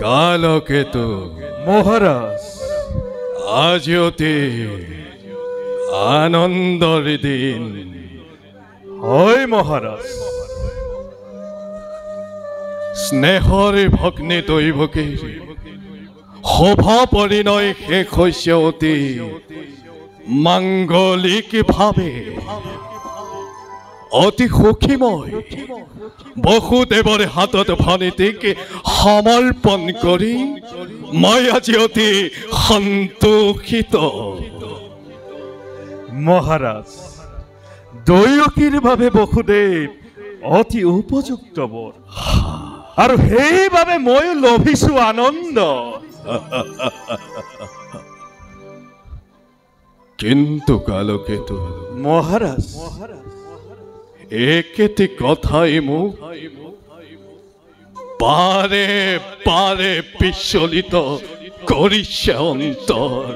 কালকেতু মহাৰাজ আজ অতি আনন্দৰ দিন। হয় মহাৰাজ। স্নেহৰ ভগ্নী দৈৱকী শোভা পৰিণয় শেষ হৈছে অতি মাংগলিকভাৱে। অতি সুখীময় বসুদেৱৰ হাতত ভনীতিক সমৰ্পণ কৰি মই আজি অতি সন্তোষিত। মহাৰাজ দৈৱকীৰ বাবে বসুদেৱ অতি উপযুক্ত বৰ, আৰু সেইবাবে ময়ো লভিছো আনন্দ। কিন্তু কালকেতু মহাৰাজ একেটি কথাই মোক বাৰে বাৰে বিচলিত কৰিছে অন্তৰ।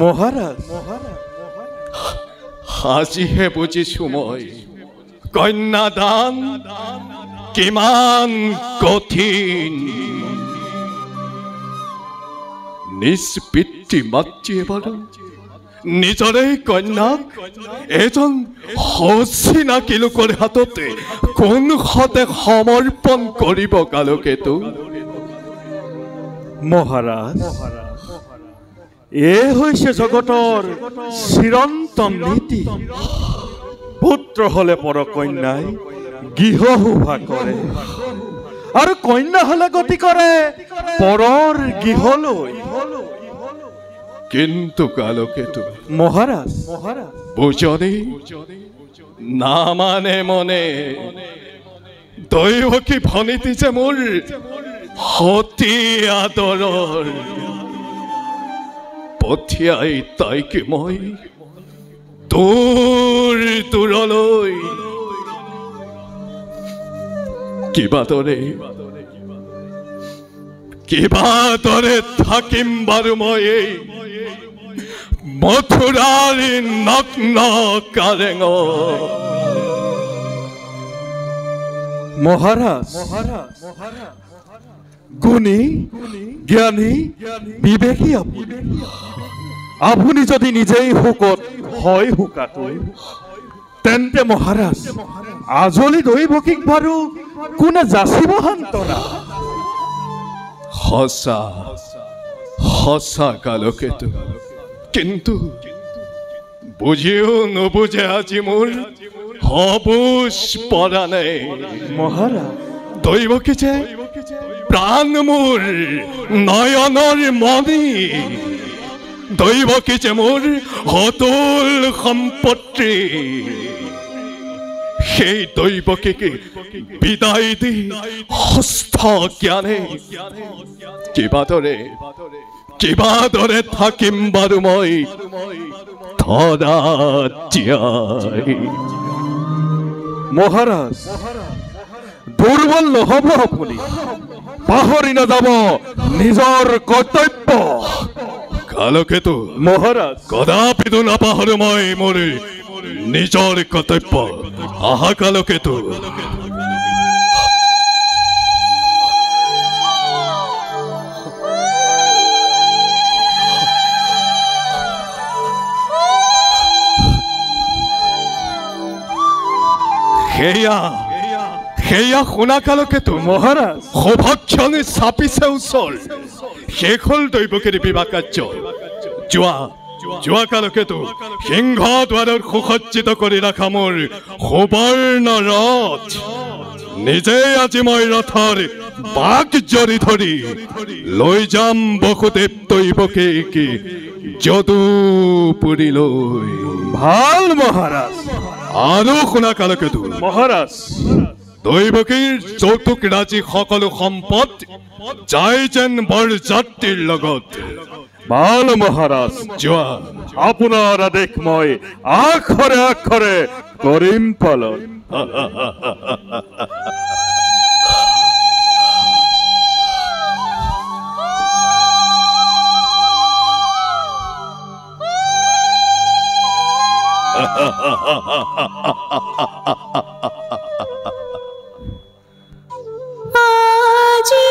মহাৰাজ আজিহে বুজিছো মই কন্যাদান কিমান কঠিন। নিজ পিতৃ মাতৃয়ে বাৰু নিজৰে কন্যাক এজন অচিনাকি লোকৰ হাততে কোনহতে সমৰ্পণ কৰিব কালকেতু? মহাৰাজ এই হৈছে জগতৰ চিৰন্তন নীতি। পুত্ৰ হলে পৰকন্যাই গৃহ শোভা কৰে, আৰু কন্যা হলে গতি কৰে পৰৰ গৃহলৈ। কিন্তু কালকেতু মহাৰাজ বুজনি না মানে মনে দৈৱকী ভনীতি যে মোৰ অতি আদৰৰ। পঠিয়াই তাইক মই দূৰ দূৰলৈ কিবা দৰে থাকিম বাৰু মই মথুৰাৰ নগ্ন কাৰেঙ। মহারাজ গুণী জ্ঞানী বিবেকী আপুনি যদি নিজেই শোকত হয় শোকাটো, তেন্তে মহারাজ আজলি দৈৱকীক বাৰু কোনে যাচিব সান্তনা? সঁচা সঁচা কালকেতু, কিন্তু বুজিও নুবুজে আজি মোৰ হবুজ পৰা নাই। মহাৰাজ দৈৱকী যে প্ৰাণ মোৰ নয়নৰ মণি, দৈৱকী যে মোৰ অতুল সম্পত্তি। সেই দৈৱকীক বিদায় দি হস্ত জ্ঞানে কিবা দৰে থাকিম বাৰু মই ধৰাত জীয়াই। মহাৰাজ দুৰ্বল নহব আপুনি, পাহৰি নাযাব নিজৰ কৰ্তব্য। কালকেতু মহাৰাজ কদাপিতো নাপাহৰো মই মোৰ নিজৰ কৰ্তব্য। আহা কালকেতু। সেয়া শুনা কালকেতু। মহাৰাজ সৌভাগ্যনে চাপিছে ওচৰ। শেষ হ'ল দৈৱকীৰ বিবাহ কাৰ্য। যোৱা কালকেতু সিংহ দ্বাৰৰ সুসজ্জিত কৰি ৰাখা মোৰ সুবৰ্ণ ৰথ নিজে আজি মই ৰথৰ বাক জৰি ধৰি লৈ যাম বসুদেৱ দৈৱকীক যদুপুৰীলৈ। ভাল মহাৰাজ। আৰু শুনা কালকেতু মহাৰাজ দৈৱকীৰ যৌতুক ৰাজি সকলো সম্পদ যায় যেন বৰযাত্ৰীৰ লগত। ভাল মহাৰাজ যোৱা। আপোনাৰ আদেশ মই আখৰে আখৰে কৰিম পালন। আজি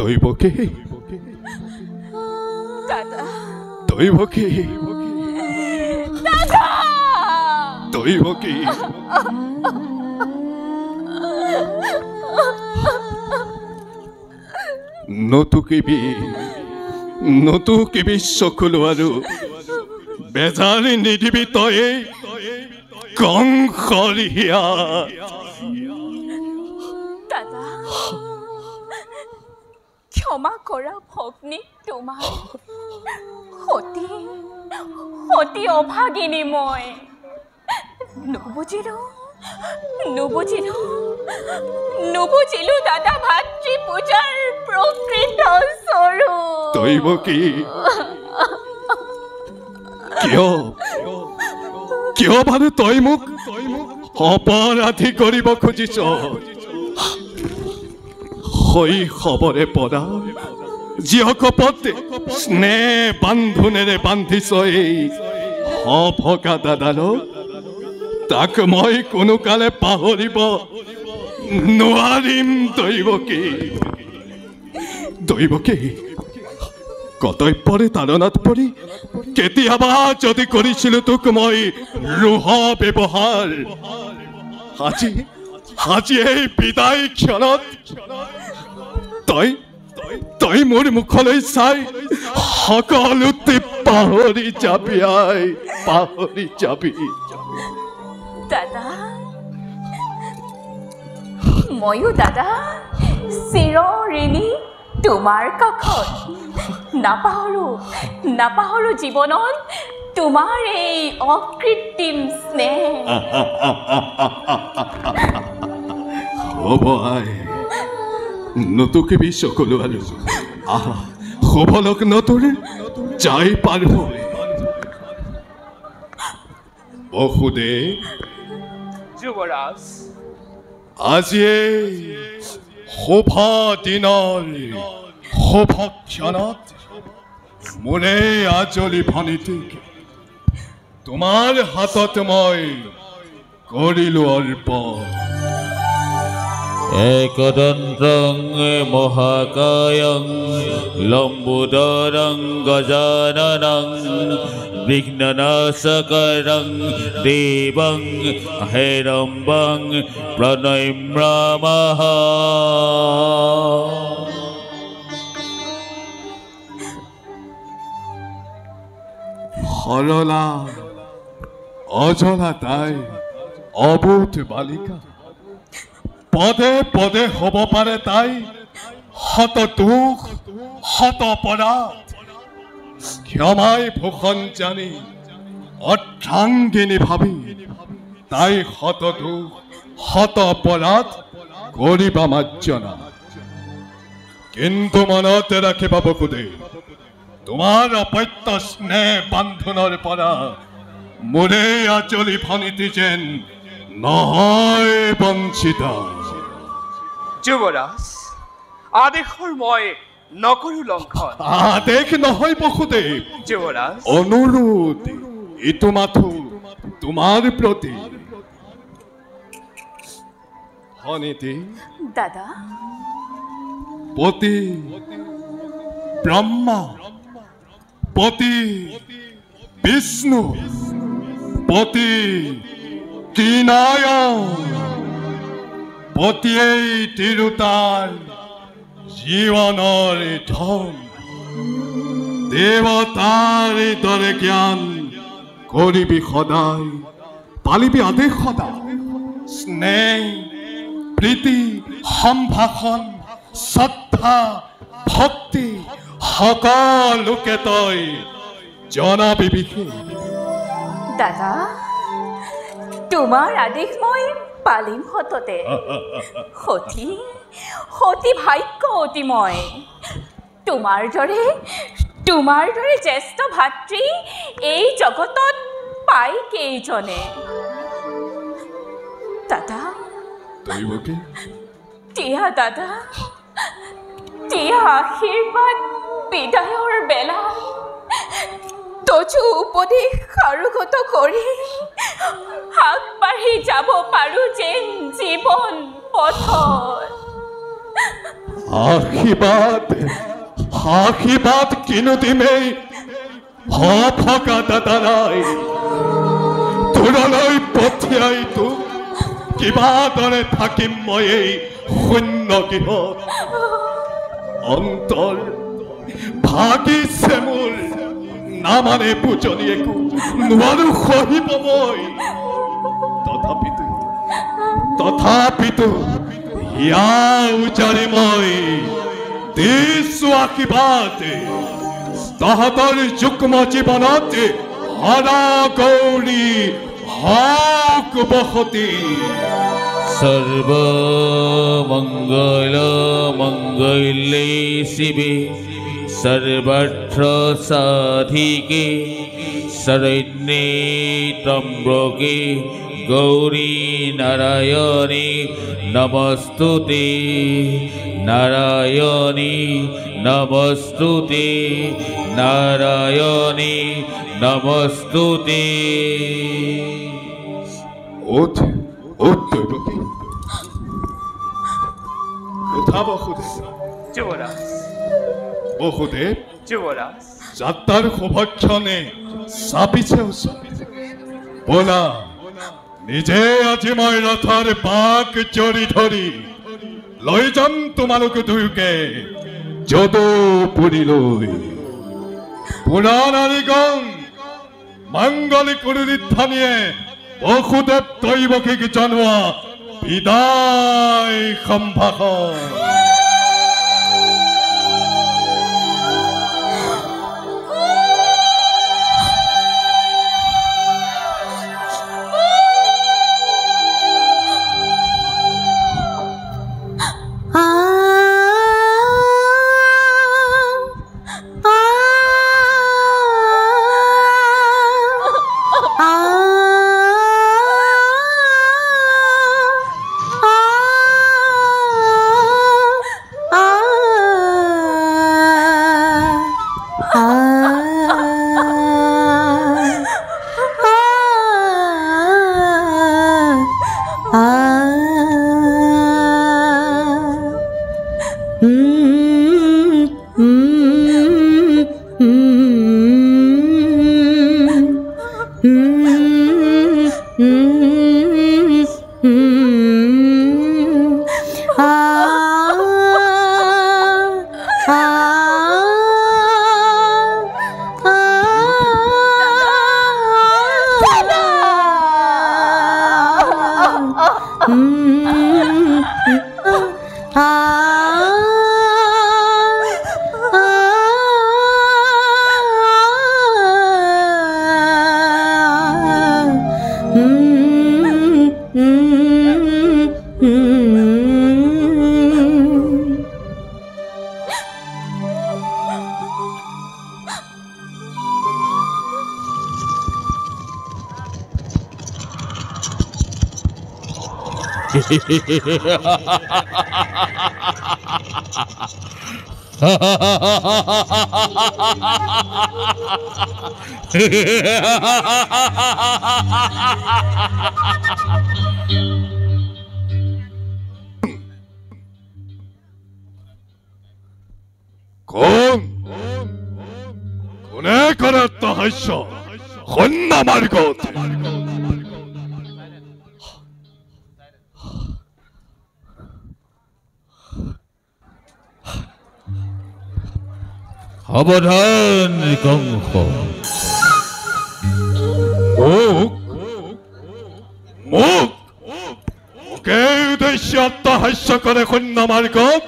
দৈবকী দাদা দৈবকী দাদা দৈবকী নতুকিবি চকুলো আৰু বেজাৰি নিদিবি তই কংসৰিয়া দাদা ক্ষমা কৰা ভগ্নী তোমাৰ অতি অভাগিনী মই নুবুজিলো দাদা ভাতৃ পূজাৰ প্ৰকৃত স্বৰূপ দৈবকী কিয় বাৰু তই মোক অপৰাধী কৰিব খুজিছ শৈশৱৰে পৰা যিসকপত স্নেহ বান্ধোনেৰে বান্ধিছ এই অভগা দাদাৰক তাক মই কোনো কালে পাহৰিব নোৱাৰিম দৈবকী কৰ্তব্যৰে তাৰণাত পৰি কেতিয়াবা যদি কৰিছিলো তোক মই ৰোহ ব্যৱহাৰ আজি এই বিদায় ক্ষণত তই মোৰ মুখলৈ চাই সকলোতে পাহৰি যাবি দাদা ময়ো দাদা চিৰঋণী তোমাৰ কাষত নাপাহৰো জীৱনত তোমাৰ এই অকৃত্ৰিম স্নেহ হ'ব নতুকিবি চকুলো আৰু শুভ লগ্নটোৰ যাই পাৰব বসুদেৱ যুৱৰাজ আজিয়ে শুভ দিনৰ শুভ ক্ষণত মোৰে আজলি ভনীতিক তোমাৰ হাতত মই কৰিলো অৰ্পণ একদন্ত্ৰং মহাকায়ং লম্বোদৰং গজাননং বিঘ্ননাশকৰং দেবং হেৰম্বং প্ৰণম্যামহ সৰলা অজলা তাই অবোধ বালিকা পদে পদে হব পাৰে তাই শত দুখ শত অপৰাধ ক্ষমাই ভূষণ জানি অৰ্ধাংগিনী ভাবি তাই শত দুখ শত অপৰাধ কৰিবা মাৰ্জনা কিন্তু মনতে ৰাখিবা বসুদেৱ তোমাৰ অপত্য স্নেহ বান্ধোনৰ পৰা মোৰে আজলি ভনীতি যেন নহয় বঞ্চিতা যুৱৰাজ আদেশৰ মই নকৰো লংঘন আদেশ নহয় বসুদেৱ যুৱৰাজ অনুৰোধ ইটো মাথো তোমাৰ প্ৰতি ভনীতি দাদা পতি ব্ৰহ্মা পতি বিষ্ণু পতি ত্ৰিনায়ন পতিয়েই তিৰুতাৰ জীৱনৰ ধন দেৱতাৰ দৰে জ্ঞান কৰিবি সদায় পালিবি আদেশ সদায় স্নেহ প্ৰীতি সম্ভাষণ শ্ৰদ্ধা ভক্তি সকলোকে তই জনাবি বিশেষ দাদা তোমাৰ আদেশ মই পালিম সততে সতী ভাগ্য অতি মই তোমাৰ দৰে জ্যেষ্ঠ ভাতৃ এই জগতত পাই কেইজনে দাদা দাদা দিয়া আশীৰ্বাদ বিদায়ৰ বেলা তজু উপদেশ কাৰুগত কৰি আগবাঢ়ি যাব পাৰো যেন জীৱন পথত আশীৰ্বাদ কিনো দিমেই হফকা দাদাৰাই তোৰলৈ পঠিয়াই তোক কিবা দৰে থাকিম মই এই শূন্য গৃহত অন্তৰ ভাগিছে মোৰ নামানে বুজনি একো নোৱাৰো সহিব মই তথাপিতো ইয়া উজাৰি মই দিছো আশীৰ্বাদ তহঁতৰ যুগ্ম জীৱনত হৰা গৌৰী হওক বসতি সর্বমঙ্গল মঙ্গলে শিবে সর্বত্র সাধিকে শরণ্যে ত্রম্বকে গৌরী নারায়ণী নমস্তুতে নারায়ণী নমস্তুতে নারায়ণী নমস্তুতে ওঠ দৈবকী উঠা যুবরাজ বসুদেৱ যুবৰাজ যাত্ৰাৰ সৌভাগ্যনে চাপিছে বলা নিজে আজি মই ৰথৰ পাক জৰি ধৰি লৈ যাম তোমালোক দুয়োকে যদুপুৰীলৈ পুৰাণাৰীগণ মাংগলিক উৰুদ্ধানীয়ে বসুদেৱ দৈবকীক জনোৱা বিদায় সম্ভাষণ কোনে কৰে তহাস্য সৈন্য মাৰ্গত সাবধান কংস মোকে উদ্দেশ্য আত্মহাস্য কৰে সৈন্য মাৰ্গত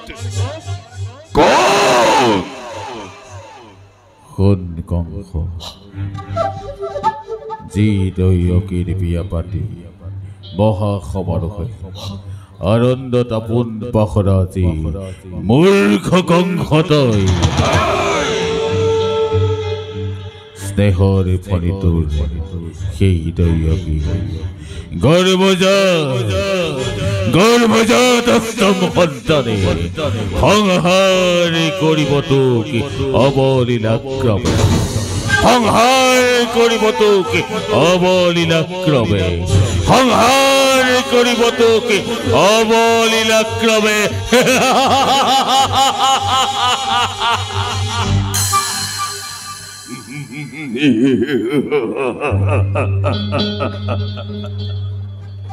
শুন কংস যি দৈয়কীৰ বিয়া পাতি মহাসমাৰোহে আনন্দ তাপোন পাখৰাজী মূৰ্খ কংস তই স্নেহৰ ফণিটোৰ সেই দৈয়কী গৰ্ভজাত অষ্টম সন্তানে সংহাৰ কৰিব তোক অবলীলাক্ৰমে সংহাৰ কৰিব তোক অবলীলাক্ৰমে সংহাৰ করিব তোকে অবলীলাক্রমে।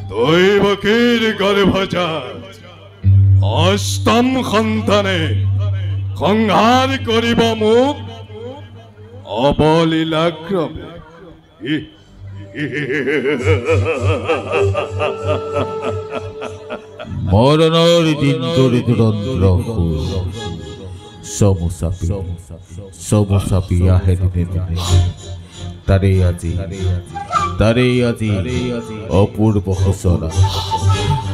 দৈবকীর গর্ভজাত অষ্টম সন্তানে সংহার করিব মোক অবলীলাক্রমে। মরণের দিন তোরে দুরন্দ্র সমুসাপি আহে দিনে দিনে তারে আজি অপূর্ব ঘোষণা,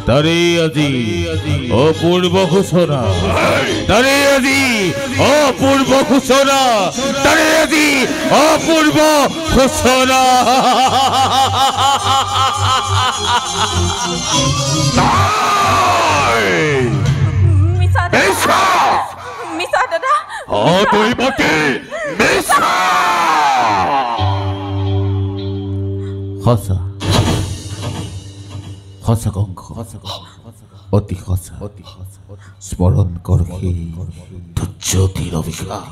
তারে আজি অপূর্ব ঘোষণা, তারে আজি অপূর্ব ঘোষণা, তারে আজি অপূর্ব ঘোষণা। মিছা দাদা, দৈবকী মিছা। সঁচা সঁচা কংস, অতি সঁচা। স্মরণ কর সেই ধৈৰ্য্যতিৰ অভিশাপ,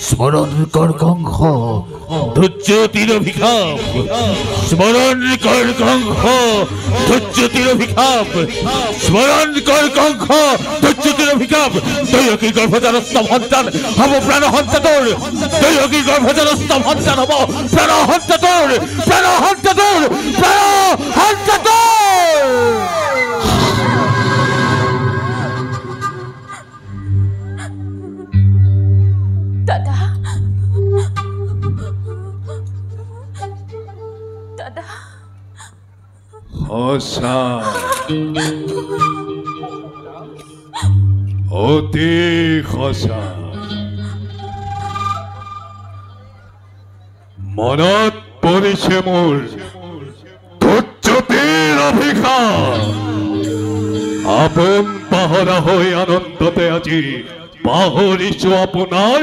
স্মৰণ কৰ কংস ধৈৰ্য্যতিৰ অভিশাপ, স্মৰণ কৰ কংস ধৈৰ্য্যতিৰ অভিশাপ, স্মৰণ কৰ কংস ধৈৰ্য্যতিৰ অভিশাপ। দৈবকীৰ গৰ্ভজাত সন্তান হব প্রাণহন্তা তোর, দৈবকীর গর্ভজাত সন্তান হব প্রাণহন্তা তোর, প্রাণহন্তা তোর, প্রাণহন্তা তোর। দাদা, দাদা, সঁচা, অতি সঁচা। মনত পৰিছে মোৰ ধৈৰ্য্যতিৰ অভিশাপ। আপোন পাহৰা হৈ আনন্দতে আজি পাহৰিছো আপোনাৰ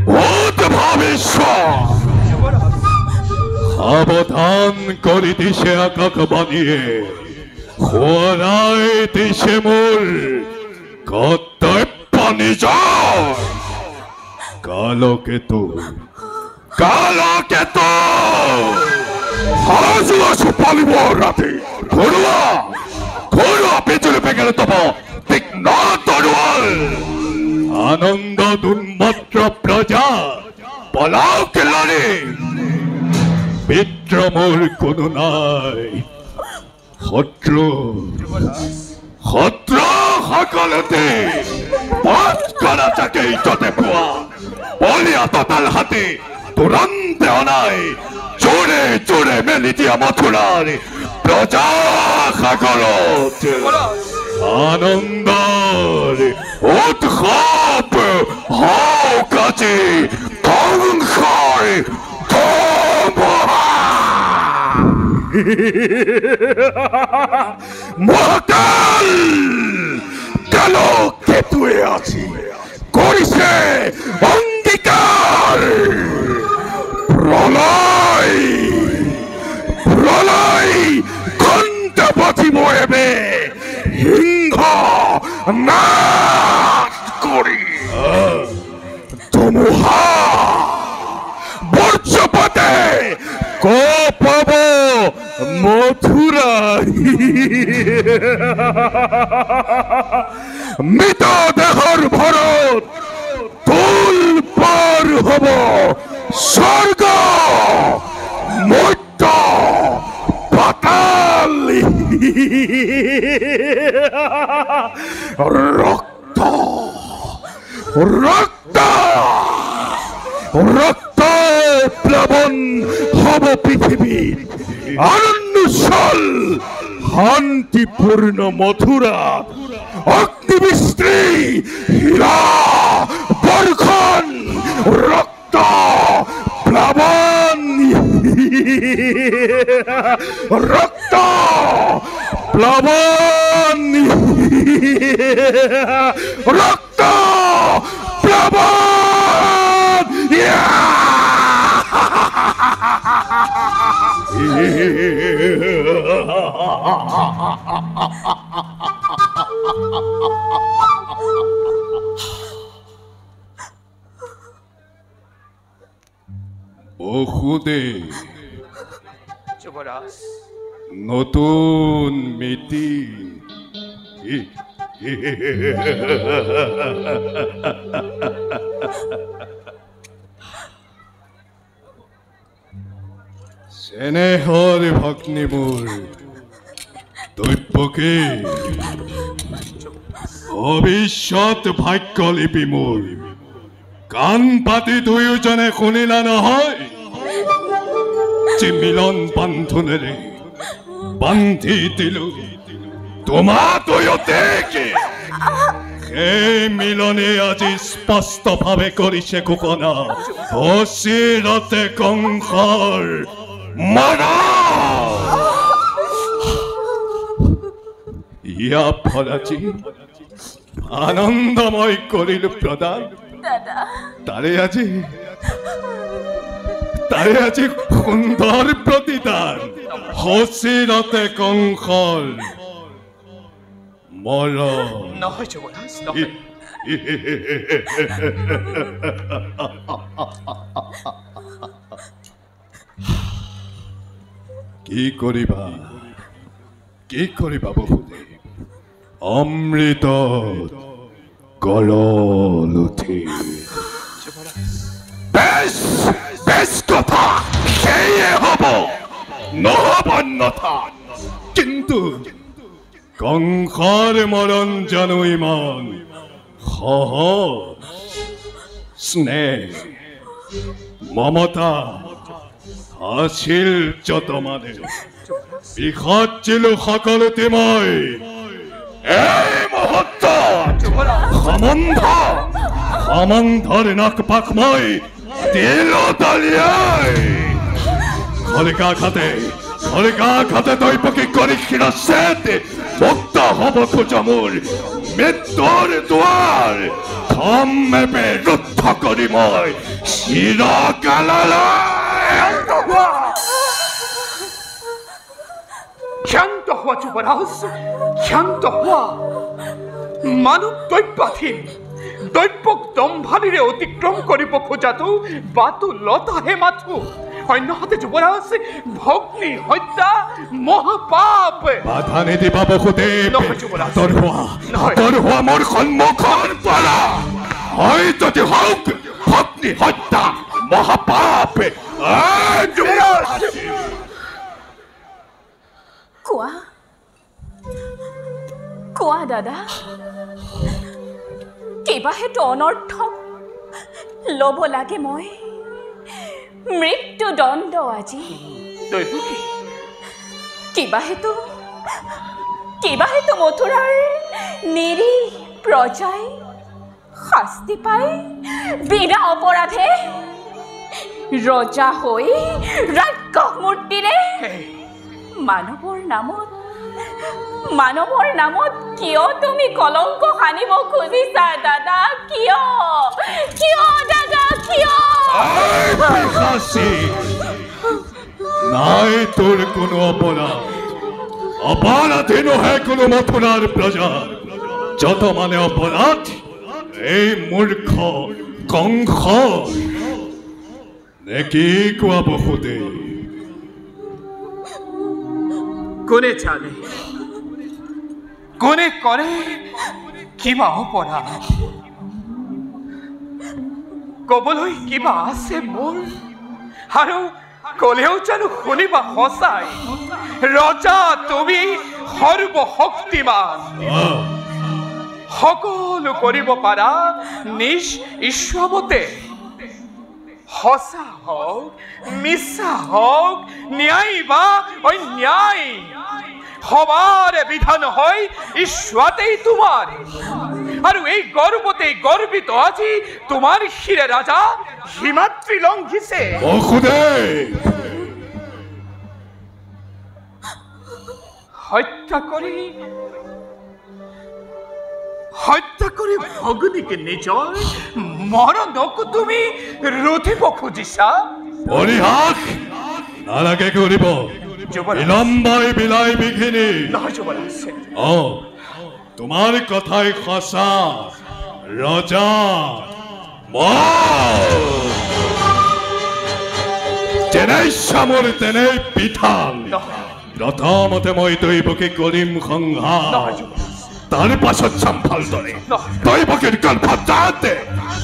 ভূত ভৱিষ্যত। সাৱধান কৰি দিছে আকাশবাণীয়ে, সোঁৱৰাই দিছে মোৰ কৰ্তব্য নিজৰ। কালকেতু কালকেতু সাজু আছো পালিবৰ ৰাতি। ঘৰুৱা ঘৰুৱা বিজুলী বেগেৰে তব তীক্ষ্ণ তৰোৱাল। আনন্দ দুন্মাত্ৰ প্ৰজা পলাও কেলাৰে, মিত্ৰ মোৰ কোনো নাই। শত্ৰু শত্ৰু সকলোতে পথ কৰা তাকে ইজতে পোৱা। বলিয়া ততাল হাতী তুৰন্তে অনাই, জোৰে জোৰে মেলি দিয়া মথুৰাৰ প্ৰজা সাগৰত। আনন্দৰ উৎসৱ হওক আজি ধ্বংসৰ মহাকাল। কালকেতুৱে আজি কৰিছে অংগীকাৰ। প্ৰলয় প্ৰলয় ঘণ্টা বাজিব এবে, সিংহ নাশ কৰি। ধুমুহা বজ্ৰপাতে কঁপাব মথুৰা। মৃতদেহৰ ভৰত তুল পাৰ হব স্বৰ্গ মধ্য পাতাল। ৰক্ত ৰক্ত ৰক্ত প্লাবন হব পৃথিৱীত। আনন্দশল শান্তিপূৰ্ণ মথুৰা অগ্নিবিস্ত্ৰী হীৰা বৰ্ষণ। ৰক্ত প্লাবন ৰক্ত প্লাবন ৰক্ত প্লাবন। বহুদে যুবৰাজ নতুন মিতি স্নেহৰ ভগ্নীবোৰ দৈব্যকে ভৱিষ্যত ভাগ্য লিপি মোৰ কাণ পাতি দুয়োজনে শুনিলা নহয় যে মিলন বান্ধোনেৰে বান্ধি দিলো তোমা দুয়োটাকে সেই মিলনে আজি স্পষ্টভাৱে কৰিছে ঘোষণা অচিৰতে কংসৰ মৰা ইয়া ফলাচি আনন্দময় কৰিলো প্ৰদান দাদা তাৰে আজি সুন্দৰ প্ৰতিদান অচিৰতে কংসৰ মৰণ নহয় যুবৰাজ নহয় কি কৰিবা বহুদে অমৃত গৰল উঠি বেশ কথা সেয়ে হব নহব অন্যথা কিন্তু কংসৰ মৰণ জানো ইমান সহজ স্নেহ মমতা আছিল যত মানে বিসাজিলো সকলোতে মই এই মুহূৰ্তত সম্বন্ধৰ নাক পাক মই দিলো দলিয়াই খলিকা খাতে দৈপকী কৰি শিৰচেত মুক্ত হব খোজা মোৰ মৃত্যুৰ দুৱাৰ ধমেপে ৰুদ্ধ কৰি মই চিৰকাললৈ ক্ষান্ত হওয়া যুবৰাজ ক্ষান্ত হওয়া মানব দৈব্যাধীন দৈব্যক দম্ভালীৰে অতিক্ৰম কৰিব খোজাটো বাটু লতাহে মাথো অন্যহাতে যুবৰাজ ভগ্নী হত্যা মহাপাপ বাধা নিদিবা বহুদেৱ নহয় যুবৰাজ আঁতৰ হোৱা মোৰ সন্মুখৰ পৰা হয় যদি হওক ভগ্নী হত্যা মহাপাপ যুবৰাজ কোৱা দাদা কিবা হেতু অনৰ্থ ল'ব লাগে মই মৃত্যুদণ্ড আজি দৈবকী কিবা হেতু মথুৰাৰ নিৰীহ প্ৰজাই শাস্তি পায় বিনা অপৰাধে ৰজা হৈ ৰাক্ষস মূৰ্তিৰে মানৱৰ নামত কিয় তুমি কলংক সানিব খুজিছা দাদা কিয় দাদা কিয় নাই তোৰ কোনো অপৰাধী নহয় কোনো মথুৰাৰ প্ৰজা যত মানে অপৰাধ এই মূৰ্খ কংস নে কি কোৱা বহুদেৱ কোনে জানে কোনে কৰে কিবা অপৰাধ কবলৈ কিবা আছে মোৰ আৰু কলেও জানো শুনিবা সঁচাই ৰজা তুমি সৰ্বশক্তিমান সকলো কৰিব পাৰা নিজ ইচ্ছামতে সঁচা হওক মিছা হওক ন্যায় বা অন্যায় সবাৰে বিধান হয় ঈশ্বৰেই তোমাৰ আৰু এই গৰ্বতেই গৰ্বিত আজি তোমাৰ শিৰে ৰাজা হিমাদ্ৰী লংঘিছে হত্যা কৰি ভগ্নীকে নিজৰ মৰণক তুমি ৰুধিব খুজিছা নালাগে কৰিব যুৱৰাজ বিলম্বই বিলাই বিঘিনি নহয় যুৱৰাজ তোমাৰ কথাই সঁচা ৰজা যেনেই চামৰ তেনেই পিঠান প্ৰথমতে মই দৈৱকী কৰিম সংহাৰ তাৰ পাছত চাম ভালদৰে দৈৱকীৰ গৰ্ভত যাওঁতে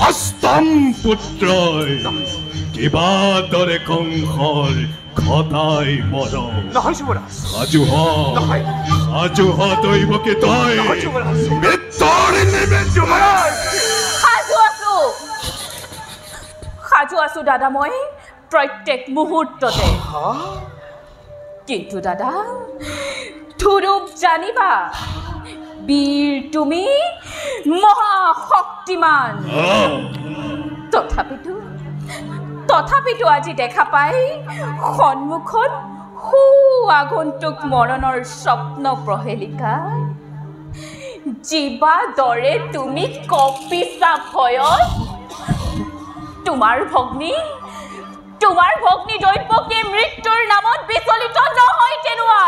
অষ্টম পুত্ৰই কিবা দৰে কংসৰ ঘটাই মৰম নহয় যুৱৰাজ সাজু হ দৈৱকী তই মৃত্যুৰ নিমিত্ত সাজু আছো দাদা মই প্ৰত্যেক মুহূৰ্ততে কিন্তু দাদা ধুৰূপ জানিবা বীৰ তুমি মহাশক্তিমান তথাপিতো আজি দেখা পাই সন্মুখত আগন্তুক মৰণৰ স্বপ্ন প্ৰহেলিকা জীৱা দৰে তুমি কঁপিছা ভয়ত তোমাৰ ভগ্নী দৈৱকী মৃত্যুৰ নামত বিচলিত নহয় তেনোৱা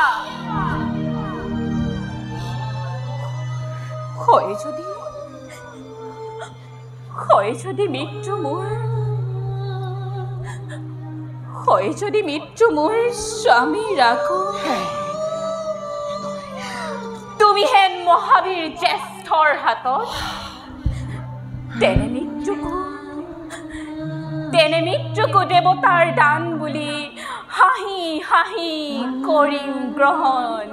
হয় যদি মৃত্যু মোৰ স্বামী ৰাখো তুমি হেন মহাবীৰ জ্যেষ্ঠৰ হাতত তেনে মৃত্যুকো দেৱতাৰ দান বুলি হাঁহি হাঁহি কৰিম গ্ৰহণ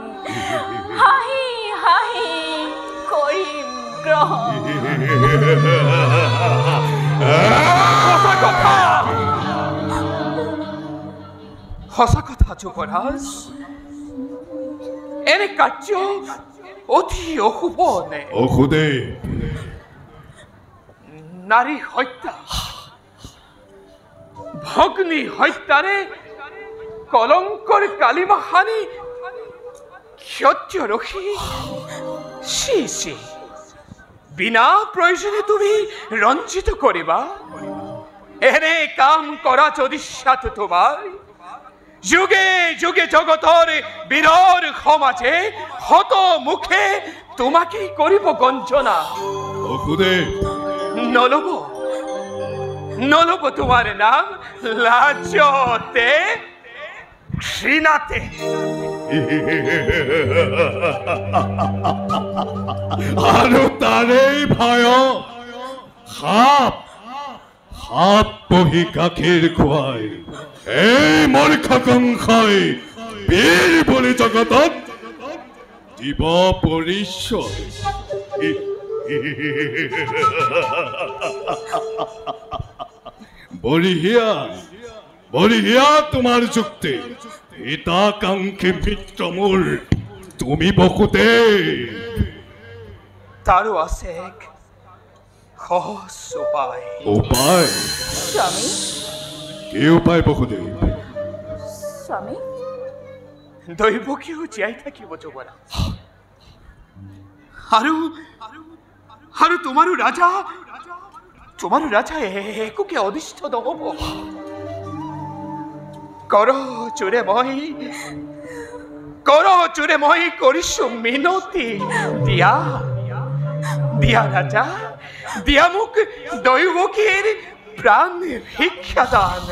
সঁচা কথা যুৱৰাজ এনে কাৰ্য অতি অশুভ অশুদে নাৰী হত্যা ভগ্নী হত্যাৰে কলংকৰ কালিমা হানি ক্ষত্য ৰখি বিনা প্ৰয়োজনে তুমি ৰঞ্জিত কৰিবা এনে কাম কৰা যদি সাথ তোমাৰ যুগে যুগে জগতৰ বীৰৰ সমাজে হত মুখে তোমাকে কৰিব গঞ্জনা নলব তোমাৰ নাম লাজতে ঘৃণাতে আৰু তাৰেই ভয় সাপ বহি গাখীৰ খুৱাই এই মূৰ্খ কংসই বীৰ বুলি জগতত দিব পৰিচয় বঢ়িয়া তোমাৰ যুক্তি হিতাকাংক্ষী মিত্ৰ মোৰ তুমি বসুতে তাৰো আছে এক সহজ উপায় স্বামী কি উপায় বসুদেৱ স্বামী দৈৱকীও জীয়াই থাকিব যুৱৰাজ আৰু তোমাৰো ৰাজা একোকে অনিষ্ট নহব কৰ চোৰে মই কৰিছো মিনতি দিয়া ৰাজা দিয়া মোক দৈৱকীৰ প্ৰাণ ভিক্ষা দান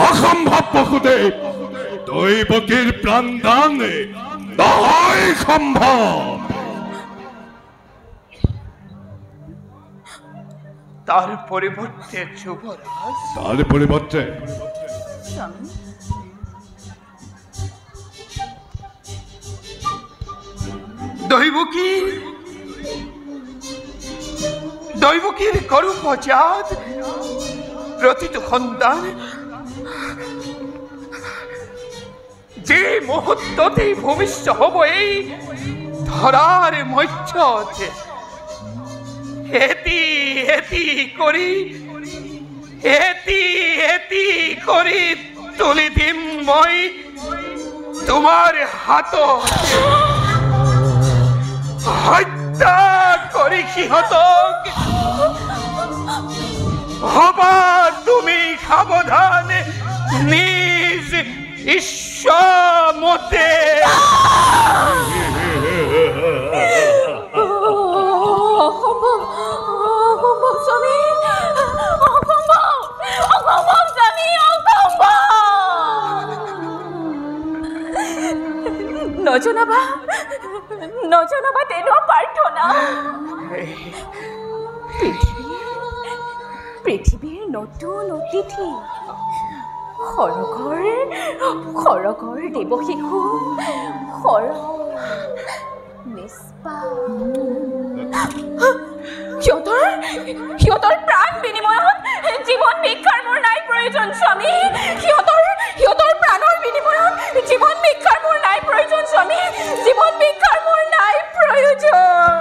অসম্ভৱ বসুদেৱ দৈৱকীৰ প্ৰাণ দান নহয় সম্ভৱ তাৰ পৰিৱৰ্তে যুৱৰাজ স্বামী দৈৱকীৰ গৰ্ভজাত প্ৰতিটো সন্তান যে মুহূৰ্ততেই ভূমিষ্ঠ হ'ব এই ধৰাৰ মধ্যত এটি কৰি তুলি দিম মই তোমাৰ হাতত হত্যা কৰি সিহঁতক হবা তুমি সাৱধান নিজ ইচ্ছামতে। নজনাবা তেনো প্ৰাৰ্থনা। পৃথিৱীৰ নতুন অতিথি সৰগৰ দেৱশিশু সিহঁতৰ প্ৰাণ বিনিময়ত জীৱন ভিক্ষাৰ মোৰ নাই প্ৰয়োজন স্বামী। সিহঁতৰ প্ৰাণৰ বিনিময়ত জীৱন ভিক্ষাৰ মোৰ নাই প্ৰয়োজন স্বামী। জীৱন ভিক্ষাৰ মোৰ নাই প্ৰয়োজন।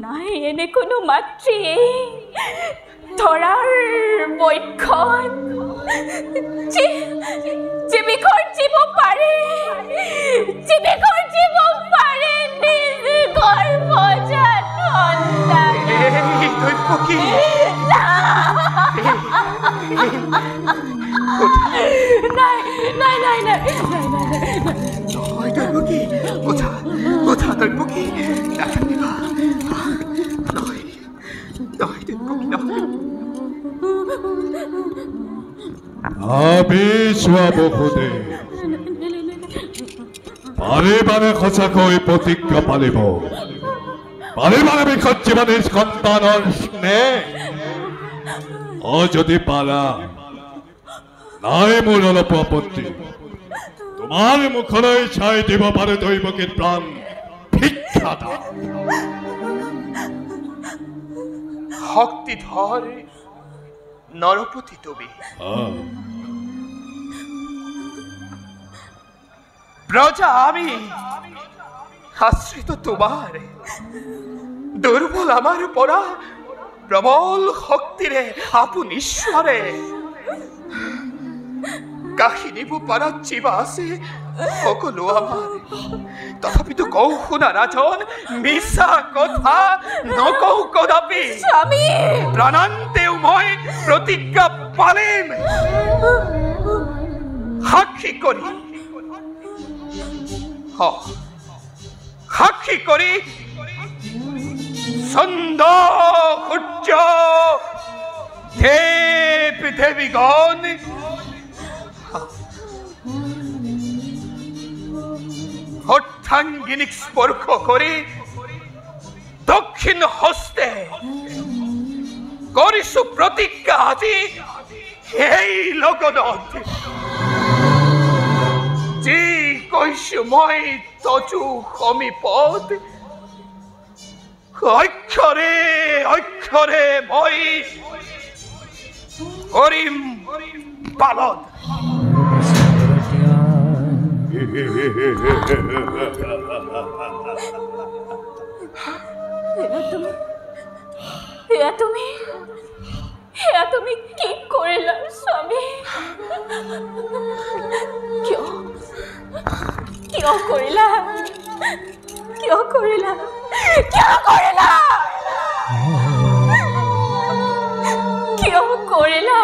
নাই এনে কোনো মাতৃয়ে ধৰাৰ বৈক্ষণ জীৱিকৰ জীৱ পাৰে নিজ গৰ্ভজাত সন্তান। বহুতে বাৰে সঁচাকৈ প্ৰতিজ্ঞা পালিব। বাৰে বিষত জীৱনীৰ সন্তানৰ স্নেহ যদি পাৰা নাই মোৰ অলপ আপত্তি। তোমাৰ মুখলৈ চাই দিব পাৰে দৈৱকীৰ প্ৰাণ ভিক্ষাদান। শক্তিধর নরপতি তুমি, প্রজা আমি, আশ্রিত তোমার। দুর্বল আমার পরা প্রবল শক্তিরে আপন ঈশ্বরে কাহিনী পারা চিবা আছে সকলো আমার। তথাপিতো কৌ শুনা রাজন, মিছা কথা নকৌ কদাপি। প্রাণান্তেও মই প্রতিজ্ঞা পালিম সাক্ষী করি, সাক্ষী করি ছন্দ সূর্য দেব দেবীগণ অর্থাঙ্গিনিক স্পর্শ করে দক্ষিণ হস্তে করিছু প্রতিজ্ঞা আজি এই লগনত। যি কৈছো মই তজু সমীপত অক্ষরে অক্ষরে মই কৰিম পালন। তুমি কি কৰিলা স্বামী? কিয় কৰিলা? কিয় কৰিলা? কিয় কৰিলা? কিয় কৰিলা?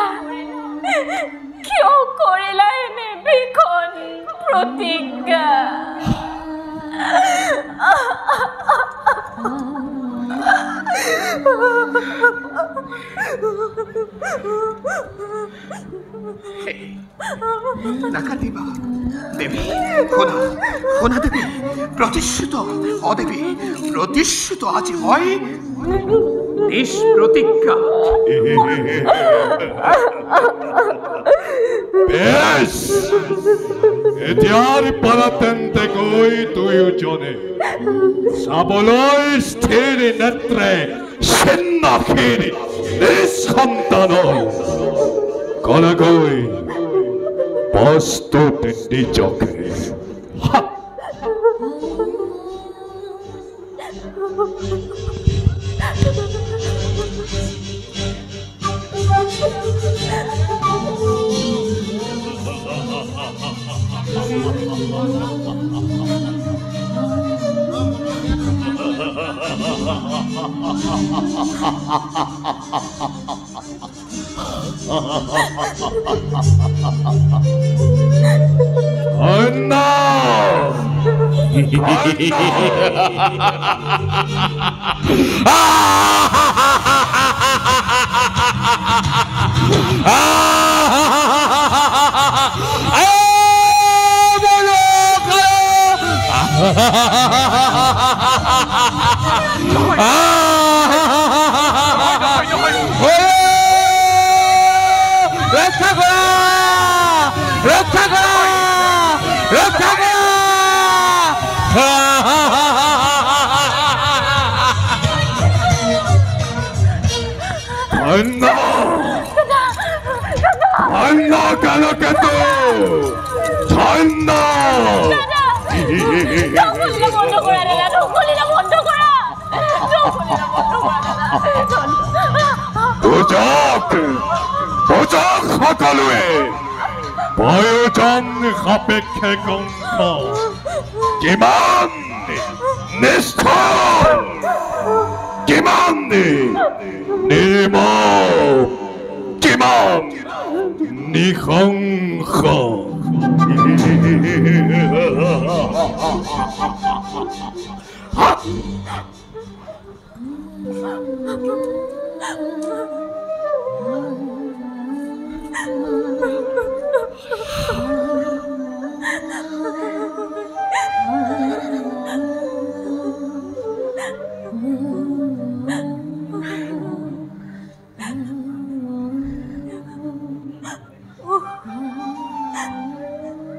কিয় কৰিলা এনে ভীষণ প্ৰতিজ্ঞা? নাকাটিবা দেবী, শুনা দেবী, প্ৰতিশ্ৰুত অদেবী, প্ৰতিশ্ৰুত আজি মই নিষ্প্ৰতিজ্ঞা। বেশ, এতিয়াৰ পৰা তেন্তে গৈ দুয়োজনে চাবলৈ স্থিৰ নেত্ৰে চিন্নাখীৰ নিজ সন্তানৰ কৰাগৈ প্ৰস্তুত নিজকে। ৰক্ষা কৰা, ৰক্ষা কৰা, ৰক্ষা কৰা। কালকেতু ঠান্ডা সকলোৱে প্ৰয়োজন সাপেক্ষে গ্ৰন্থ কিমান নিষ্ঠুৰ, কিমান নিৰ্মম, কিমান নিশংস।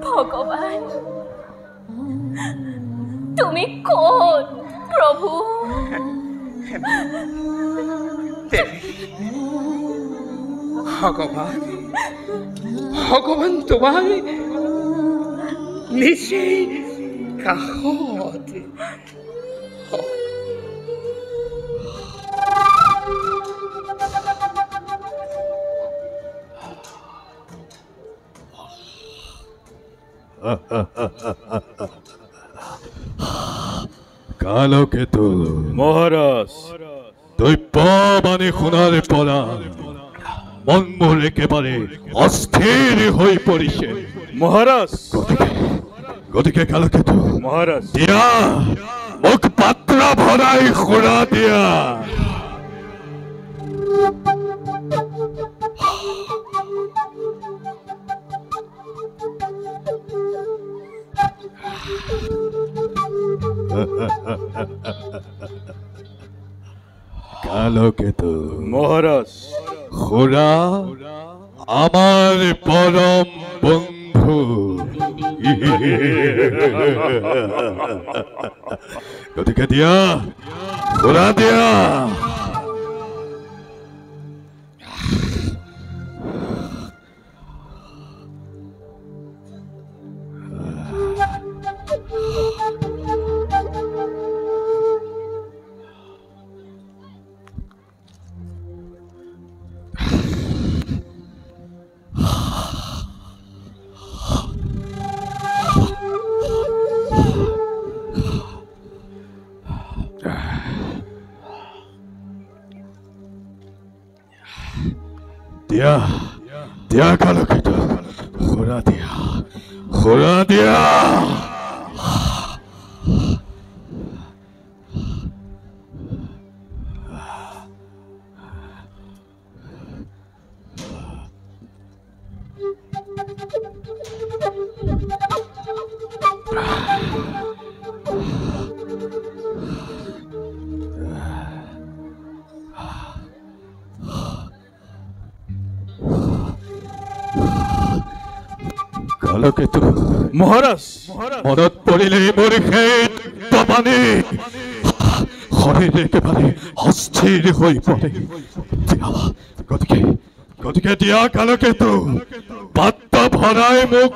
ভগৱান, তুমি কোন প্ৰভু? ভগৱান, ভগৱান তোমাৰ নিচেই কাষত। কালকেতু মহাৰাজ, দৈব্যবাণী শুনাৰ পৰা মন মোৰ একেবাৰে অস্থিৰ হৈ পৰিছে। মহাৰাজ, গতিকে কালকেতু মহাৰাজ, দিয়া মোক পাত্ৰ ভৰাই সুৰা দিয়া। কালকেতু মহারাজ, খুড়া আমার পরম বন্ধু। গতিকে দিয়া খুড়া দিয়া। দিয়া দিয়া কালকেতু খুড়া দিয়া, খুড়া দিয়া। কালকেতু মহারাজ, মনত পৰিলে মোৰ সেই পানী শৰীৰ একেবাৰে অস্থিৰ হৈ পৰে। গতিকে দিয়া কালকেতু পাত্ৰ ভৰাই মোক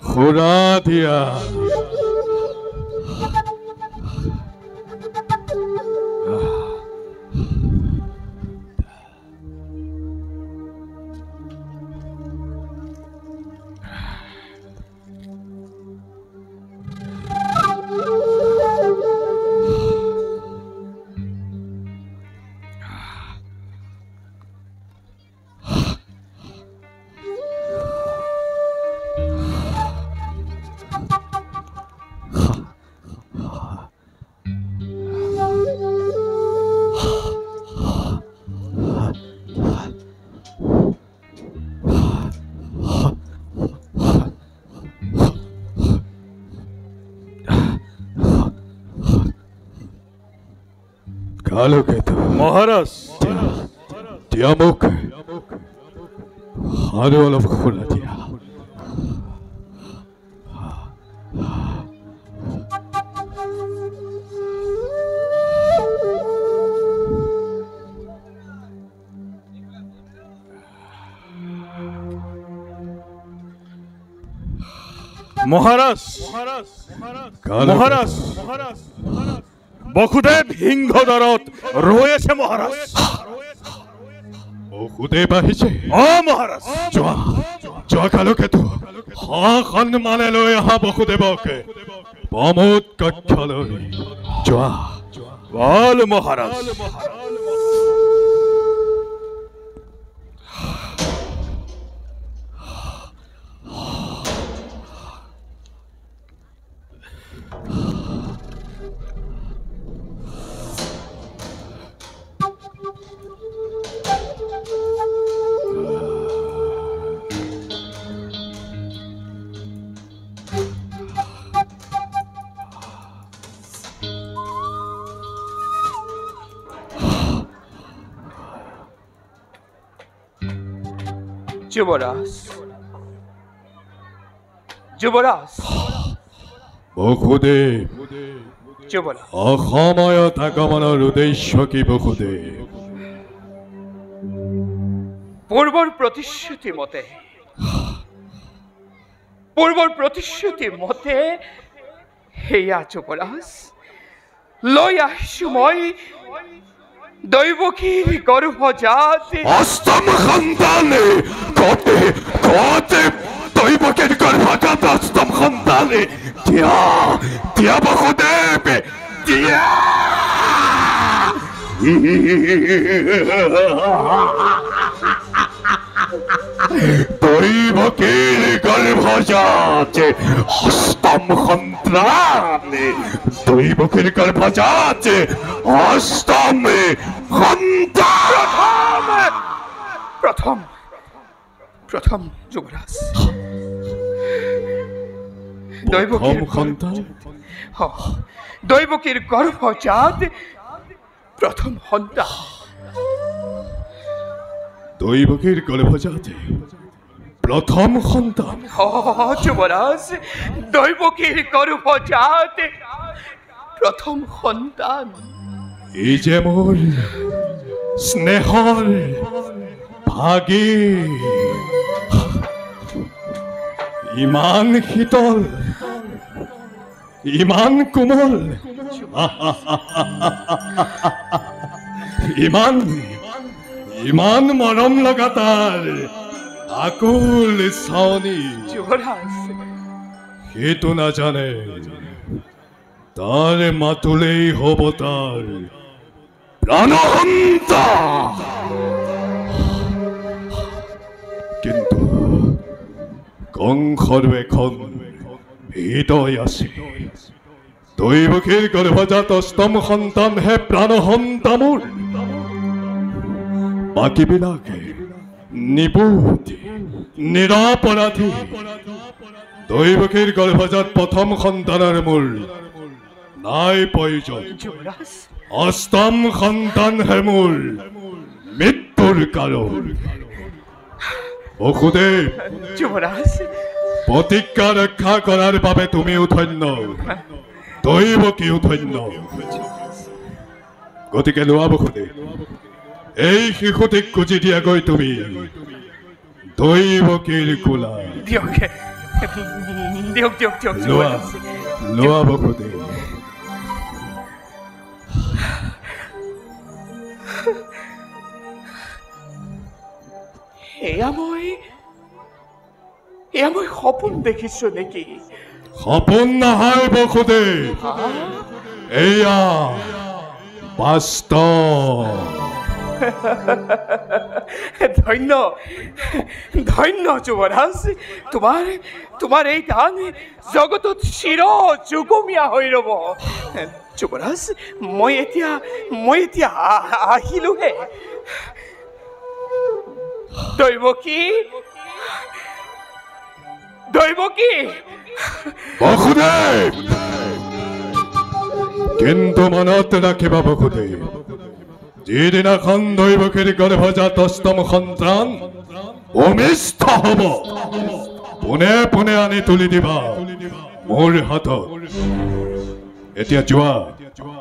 খুৰা দিয়া। কালকেতু মহাৰাজ দিয়া মোক আৰু অলপ খোলা দিয়া। মহাৰাজ মহাৰাজ বসুদেৱ সিংহদ্বাৰত ৰৈছে মহাৰাজ। বসুদেৱ আহিছে? অ মহাৰাজ। যোৱা যোৱা কালকেতু সন্মানে লৈ অহা বসুদেৱক প্ৰমোদ কক্ষলৈ যোৱা। বল মহাৰাজ। যুবৰাজ যুবৰাজ বসুদেৱ যুবৰাজ অসময়ত আগমনৰ উদ্দেশ্য কি বসুদেৱ? পূৰ্বৰ প্ৰতিশ্ৰুতি মতে সেয়া যুবৰাজ লৈ আহিছো মই দৈৱকীৰ গৰ্ভজাত অষ্টম সন্তানে কতে কতে দৈৱকীৰ গৰ্ভজাত অষ্টম সন্তানে দিয়া দিয়া বসুদেৱ দিয়া। দৈৱকীৰ গৰ্ভজাত অষ্টম সন্তানে দৈৱকীৰ গৰ্ভজাত অষ্টম সন্তান। প্ৰথম যুবৰাজ দৈৱকীৰ গৰ্ভজাত প্ৰথম সন্তান। দৈৱকীৰ গৰ্ভজাত প্ৰথম সন্তান? যুবৰাজ দৈৱকীৰ গৰ্ভজাত প্ৰথম সন্তান। এই যে মোৰ স্নেহৰ ভাগী, ইমান শীতল ইমান কোমল ইমান ইমান মৰম লগা তাৰ আকুল চাৱনী যুবৰাজ সেইটো নাজানে তাৰ মাতুলেই হ'ব তাৰ প্ৰাণহন্তা। কিন্তু কংসৰ এখন হৃদয় আছে। দৈৱকীৰ গৰ্ভজাত অষ্টম সন্তানহে প্ৰাণহন্তা মোৰ, বাকীবিলাকে নিপুত নিৰপৰাধী। দৈৱকীৰ গৰ্ভজাত প্ৰথম সন্তানৰ মোৰ নাই প্ৰয়োজন। যুবৰাজ অষ্টম সন্তানহে মোৰ মৃত্যুৰ কাৰণ। বসুদেৱ যুবৰাজ প্ৰতিজ্ঞা ৰক্ষা কৰাৰ বাবে তুমিও ধন্য, দৈৱকীও ধন্য। গতিকে লোৱা বসুদেৱ, এই শিশুটিক খুজি দিয়াগৈ তুমি দৈৱকীৰ কোলা। দিয়ক দিয়ক দিয়ক দিয়ক লোৱা যুবৰাজ লোৱা বসুদেৱ। এয়া মই সপোন দেখিছো নেকি? সপোন নহয় বসুদেৱ, এয়া বাস্তৱ। ধন্য ধন্য যুবৰাজ, তোমাৰ এই দান জগতত চিৰ যুগমীয়া হৈ ৰব। যুবৰাজ মই এতিয়া আহিলোহে। দৈৱকী বসুদেৱ, কিন্তু মনত ৰাখিবা বসুদেৱ, যিদিনাখন দৈৱকীৰ গৰ্ভজাত অষ্টম সন্তান অমিষ্ট হ'ব পোনে পোনে আনি তুলি দিবা মোৰ হাতত এতিয়া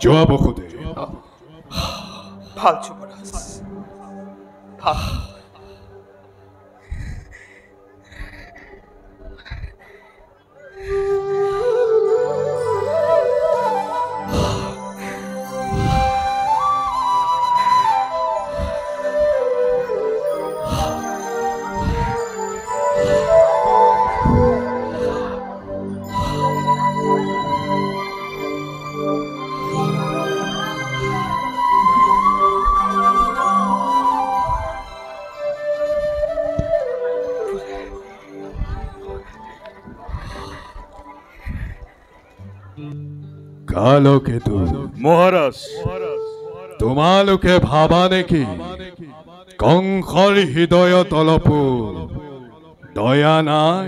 যোৱা বসুদে ভাল যুৱৰাজ ভাল কালকেতু মহাৰাজ তোমালোকে ভাবা নেকি কংসৰ হৃদয়ত অলপো দয়া নাই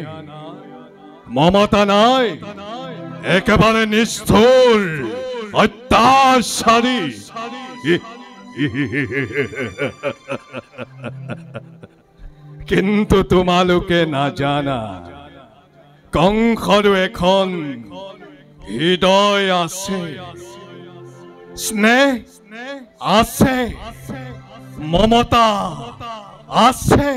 মমতা নাই একেবাৰে নিষ্ঠুৰ অত্যাচাৰী কিন্তু তোমালোকে নাজানা কংসৰো এখন হৃদয় আছে স্নেহ আছে মমতা আছে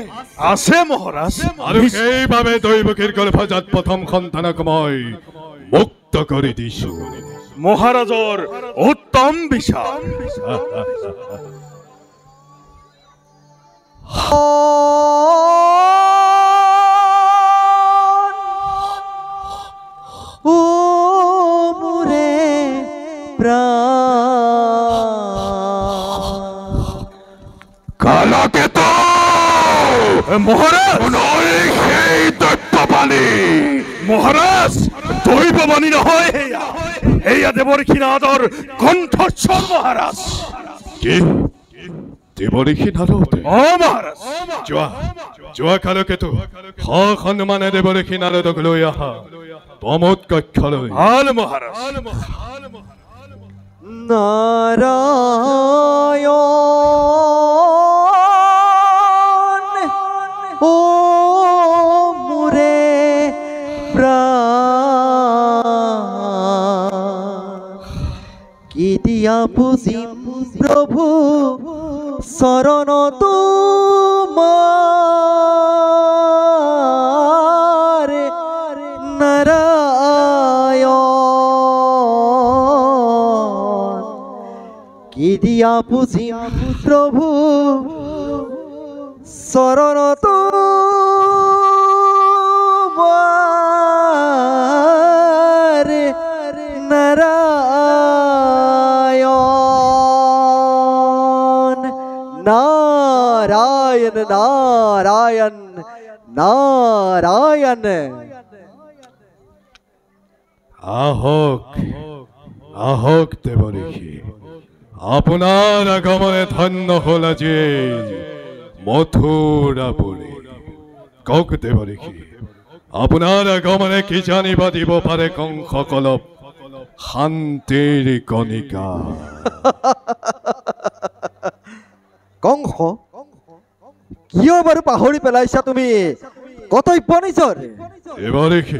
আছে মহাৰাজ আৰু সেইবাবে দৈৱকীৰ গৰ্ভজাত প্ৰথম সন্তানক মই মুক্ত কৰি দিছো মহাৰাজৰ উত্তম বিচাৰ ও মুৰে কালকেতু মহাৰাজ সেই দৈত্যবাণী মহাৰাজ দৈববাণী নহয় এয়া দেৱৰ্ষীনাথৰ কণ্ঠস্বৰ মহাৰাজ কি দেৱৰ্ষী নাৰদ অ মহাৰাজ যোৱা কালকেতু সন্মানে দেৱৰ্ষী নাৰদক লৈ আহা প্ৰমোদ কক্ষলৈ ভাল মহারাজ নারায়ণ ও মুরে কি দিয়া পুজিম প্রভু শরণ তোমার নারায়ণ কি দিয়া পুজিম প্রভু শরণ তোমার নারায়ণ নারায়ণ নারায়ণ নারায়ণ আহক দেৱৰ্ষী আপোনাৰ আগমনে ধন্য হল আজি মথুৰাপুৰী কওক দেৱৰ্ষী আপোনাৰ আগমনে কি জানিব দিব পাৰে কংসকলক শান্তিৰ কণিকা কংস কিয় বাৰু পাহৰি পেলাইছা তুমি কৰ্তব্য নিজৰ দেৱৰ্ষী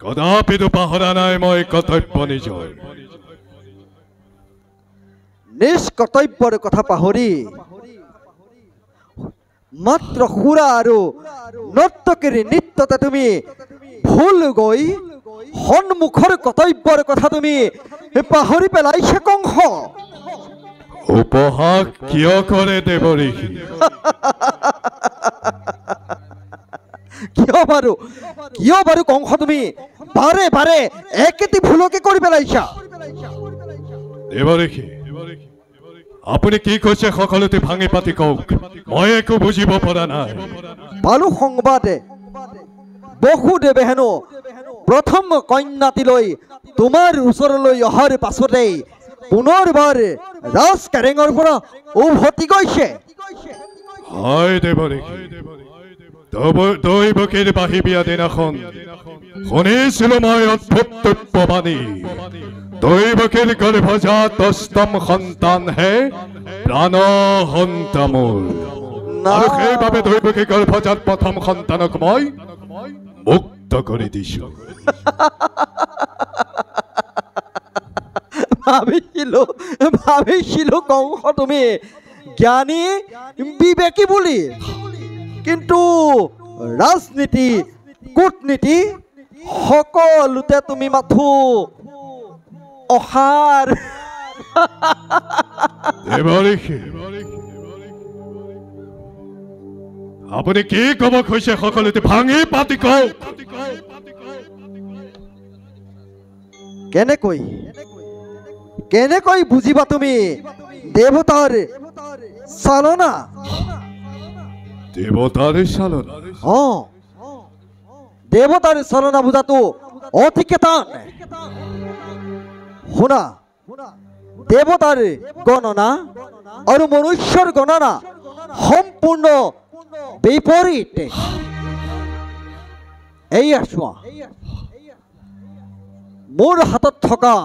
কদাপিতো পাহৰা নাই মই কৰ্তব্য নিজৰ নিষ্কৰ্তব্যৰ কথা পাহৰি মাত্ৰ সুৰা আৰু নৰ্তকীৰ নৃত্যতে তুমি ভুল গৈ সন্মুখৰ কৰ্তব্যৰ কথা তুমি পাহৰি পেলাইছা কংস উপহাস কিয় কৰে দেৱৰ্ষী কিয় বাৰু কংস তুমি বাৰে বাৰে একেটি ভুলকে কৰি পেলাইছা দেৱৰ্ষী আপুনি কি কৈছে সকলোতে ভাঙি পাতি কওক মই একো বুজিব পৰা নাই পালো সংবাদে বসুদেৱে হেনো প্ৰথম কন্যাটিলৈ তোমাৰ ওচৰলৈ অহাৰ পাছতেই পুনৰবাৰ ৰাজ কাৰেঙৰ পৰা উভতি গৈছে হয় দেৱৰ্ষী দৈৱকীৰ বাহি বিয়া দিনাখন শুনিছিলো মই অদ্ভুত তত্ত্ববাণী দৈৱকীৰ গৰ্ভজাত অষ্টম সন্তানহে প্ৰাণ সন্তামূল আৰু সেইবাবে দৈৱকী গৰ্ভজাত প্ৰথম সন্তানক মই মুক্ত কৰি দিছো ভাবিছিলো কংস তুমি জ্ঞানী বিবেকী বুলি কিন্তু ৰাজনীতি কূটনীতি সকলোতে তুমি মাথো অসাৰ আপুনি কি ক'ব খুজিছে সকলোতে ভাঙি পাতি কওক কেনেকৈ বুজিবা তুমি দেৱতাৰ চালনা দেৱতাৰ চালনা বুজাটো অতিকে টান শুনা দেৱতাৰ গণনা আৰু মনুষ্যৰ গণনা সম্পূৰ্ণ বিপৰীত এইয়া চোৱা মোৰ হাতত থকা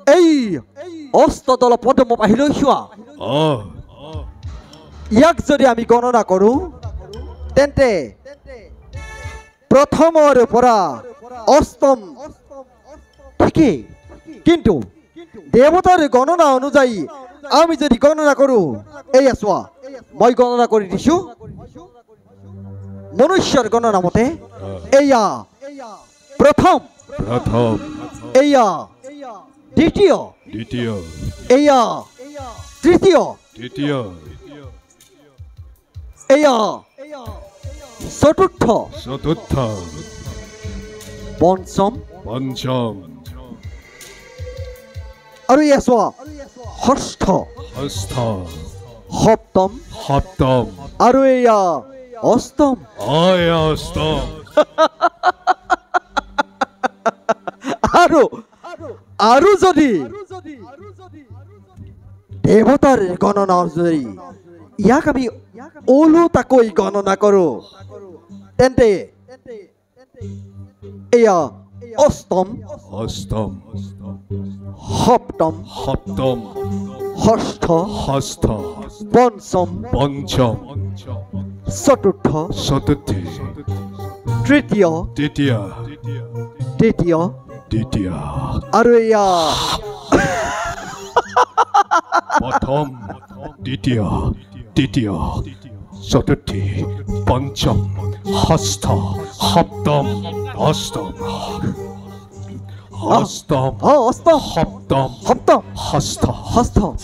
এই অষ্টদল পদ্ম আহিলৈ চোৱা ইয়াক যদি আমি গণনা কৰোঁ তেন্তে প্ৰথমৰ পৰা অষ্টম ঠিকেই কিন্তু দেৱতাৰ গণনা অনুযায়ী আমি যদি গণনা কৰোঁ এইয়া চোৱা মই গণনা কৰি দিছোঁ মনুষ্যৰ গণনা মতে এইয়া প্ৰথম এইয়া দ্বিতীয় এইয়া তৃতীয় এইয়া চতুৰ্থ পঞ্চম আৰু এয়া চোৱা ষষ্ঠ সপ্তম আৰু এয়া অষ্টম আৰু যদি দেৱতাৰ গণনা অনুযায়ী ইয়াক আমি ওলোটাকৈ গণনা কৰোঁ তেন্তে এয়া অষ্টম সপ্তম ষষ্ঠ পঞ্চম চতুৰ্থ তৃতীয় আৰু এয়া প্ৰথম দ্বিতীয় তৃতীয় চতুৰ্থী পঞ্চম ষষ্ঠ সপ্তম অষ্টম সপ্তম ষষ্ঠ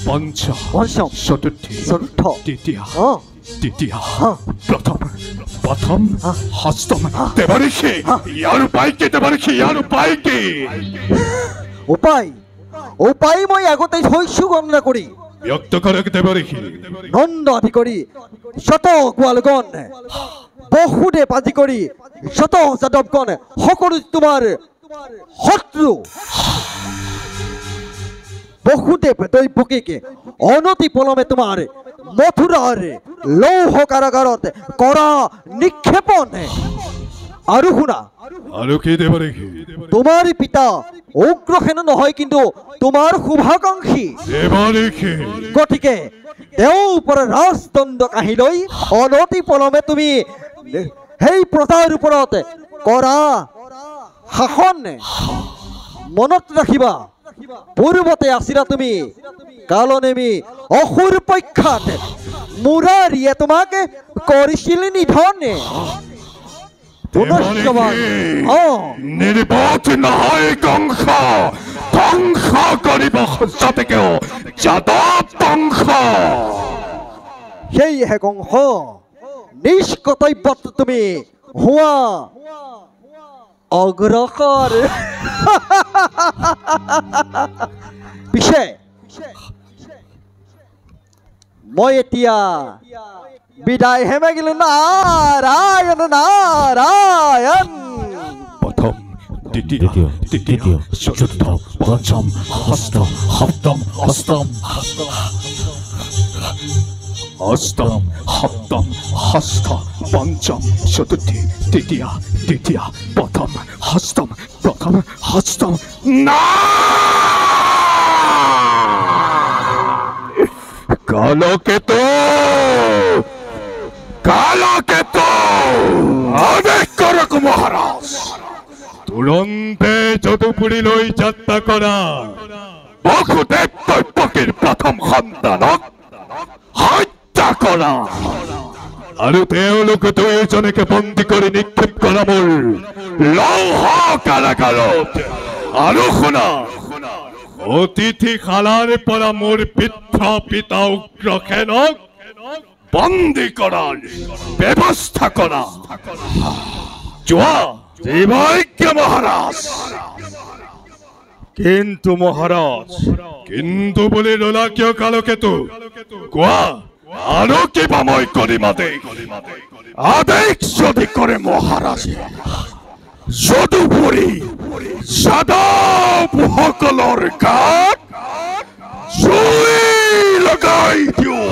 পঞ্চম চতুৰ্থী তৃতীয় প্ৰথম ষষ্ঠম দেৱঋষি ইয়াৰ উপায় কি উপায় মই আগতে থৈছো গণনা কৰি ব্যক্ত কৰক দেৱঋষি নন্দ আদি কৰি শত গোৱালগণ বহুদেৱ আদি কৰি শত যাদৱগণ সকলো তোমাৰ শত্ৰু বহুদেৱ দৈৱকীক অনতি পলমে তোমাৰ মথুৰাৰ লৌহ কাৰাগাৰত কৰা নিক্ষেপণ আৰু শুনা আৰু কি দেৱঋষি তোমাৰ পিতা উগ্ৰসেন নহয় কিন্তু তোমাৰ শুভাকাংক্ষী দেৱঋষি গতিকে তেওঁৰ ওপৰত ৰাজদণ্ড কাঢ়ি লৈ অনতি পলমে তুমি সেই প্ৰজাৰ ওপৰত কৰা শাসন মনত ৰাখিবা পূৰ্বতে আছিলা তুমি কালনেমি অসুৰ পক্ষাত মুৰাৰীয়ে তোমাক কৰিছিল নিধন নিৰ্বোধ নহয় কংস ধ্বংস কৰিব সত্যতেও যাদৱ বংশ সেয়েহে কংস নিষ্কৰ্তব্যত তুমি হোৱা অগ্ৰসৰ পিছে মই এতিয়া বিদায়হে মাগিলো নাৰায়ণ প্ৰথম দ্বিতীয় চতুৰ্থ পঞ্চম ষষ্ঠ সপ্তম অষ্টম অষ্টম সপ্তম ষষ্ঠ পঞ্চম চতুৰ্থী তৃতীয়া দ্বিতীয়া প্ৰথম ষষ্ঠম প্ৰথম ষষ্ঠম না কালকেতু কালকেতু আদেশ কৰক মহাৰাজ তুৰন্তে যদুপুৰীলৈ যাত্ৰা কৰা বসুদেৱ দৈত্যকীৰ প্ৰথম সন্তানক হত্যা কৰা আৰু তেওঁলোক দুয়োজনকে বন্দী কৰি নিক্ষেপ কৰা মোৰ লৌহ কাৰাগাৰত আৰু শুনা অতিথিশালাৰ পৰা মোৰ পিতৃ পিতা উগ্ৰসেনক বন্দী কৰাৰ ব্যৱস্থা কৰা যোৱা দেৱজ্ঞ মহাৰাজ কিন্তু মহাৰাজ কিন্তু বুলি ৰলা কিয় কালকেতু কোৱা আৰু কিবা মই কৰিম আদেশ যদি কৰে মহাৰাজে যদুপুৰী যাদৱসকলৰ গাত জুই লগাই দিওঁ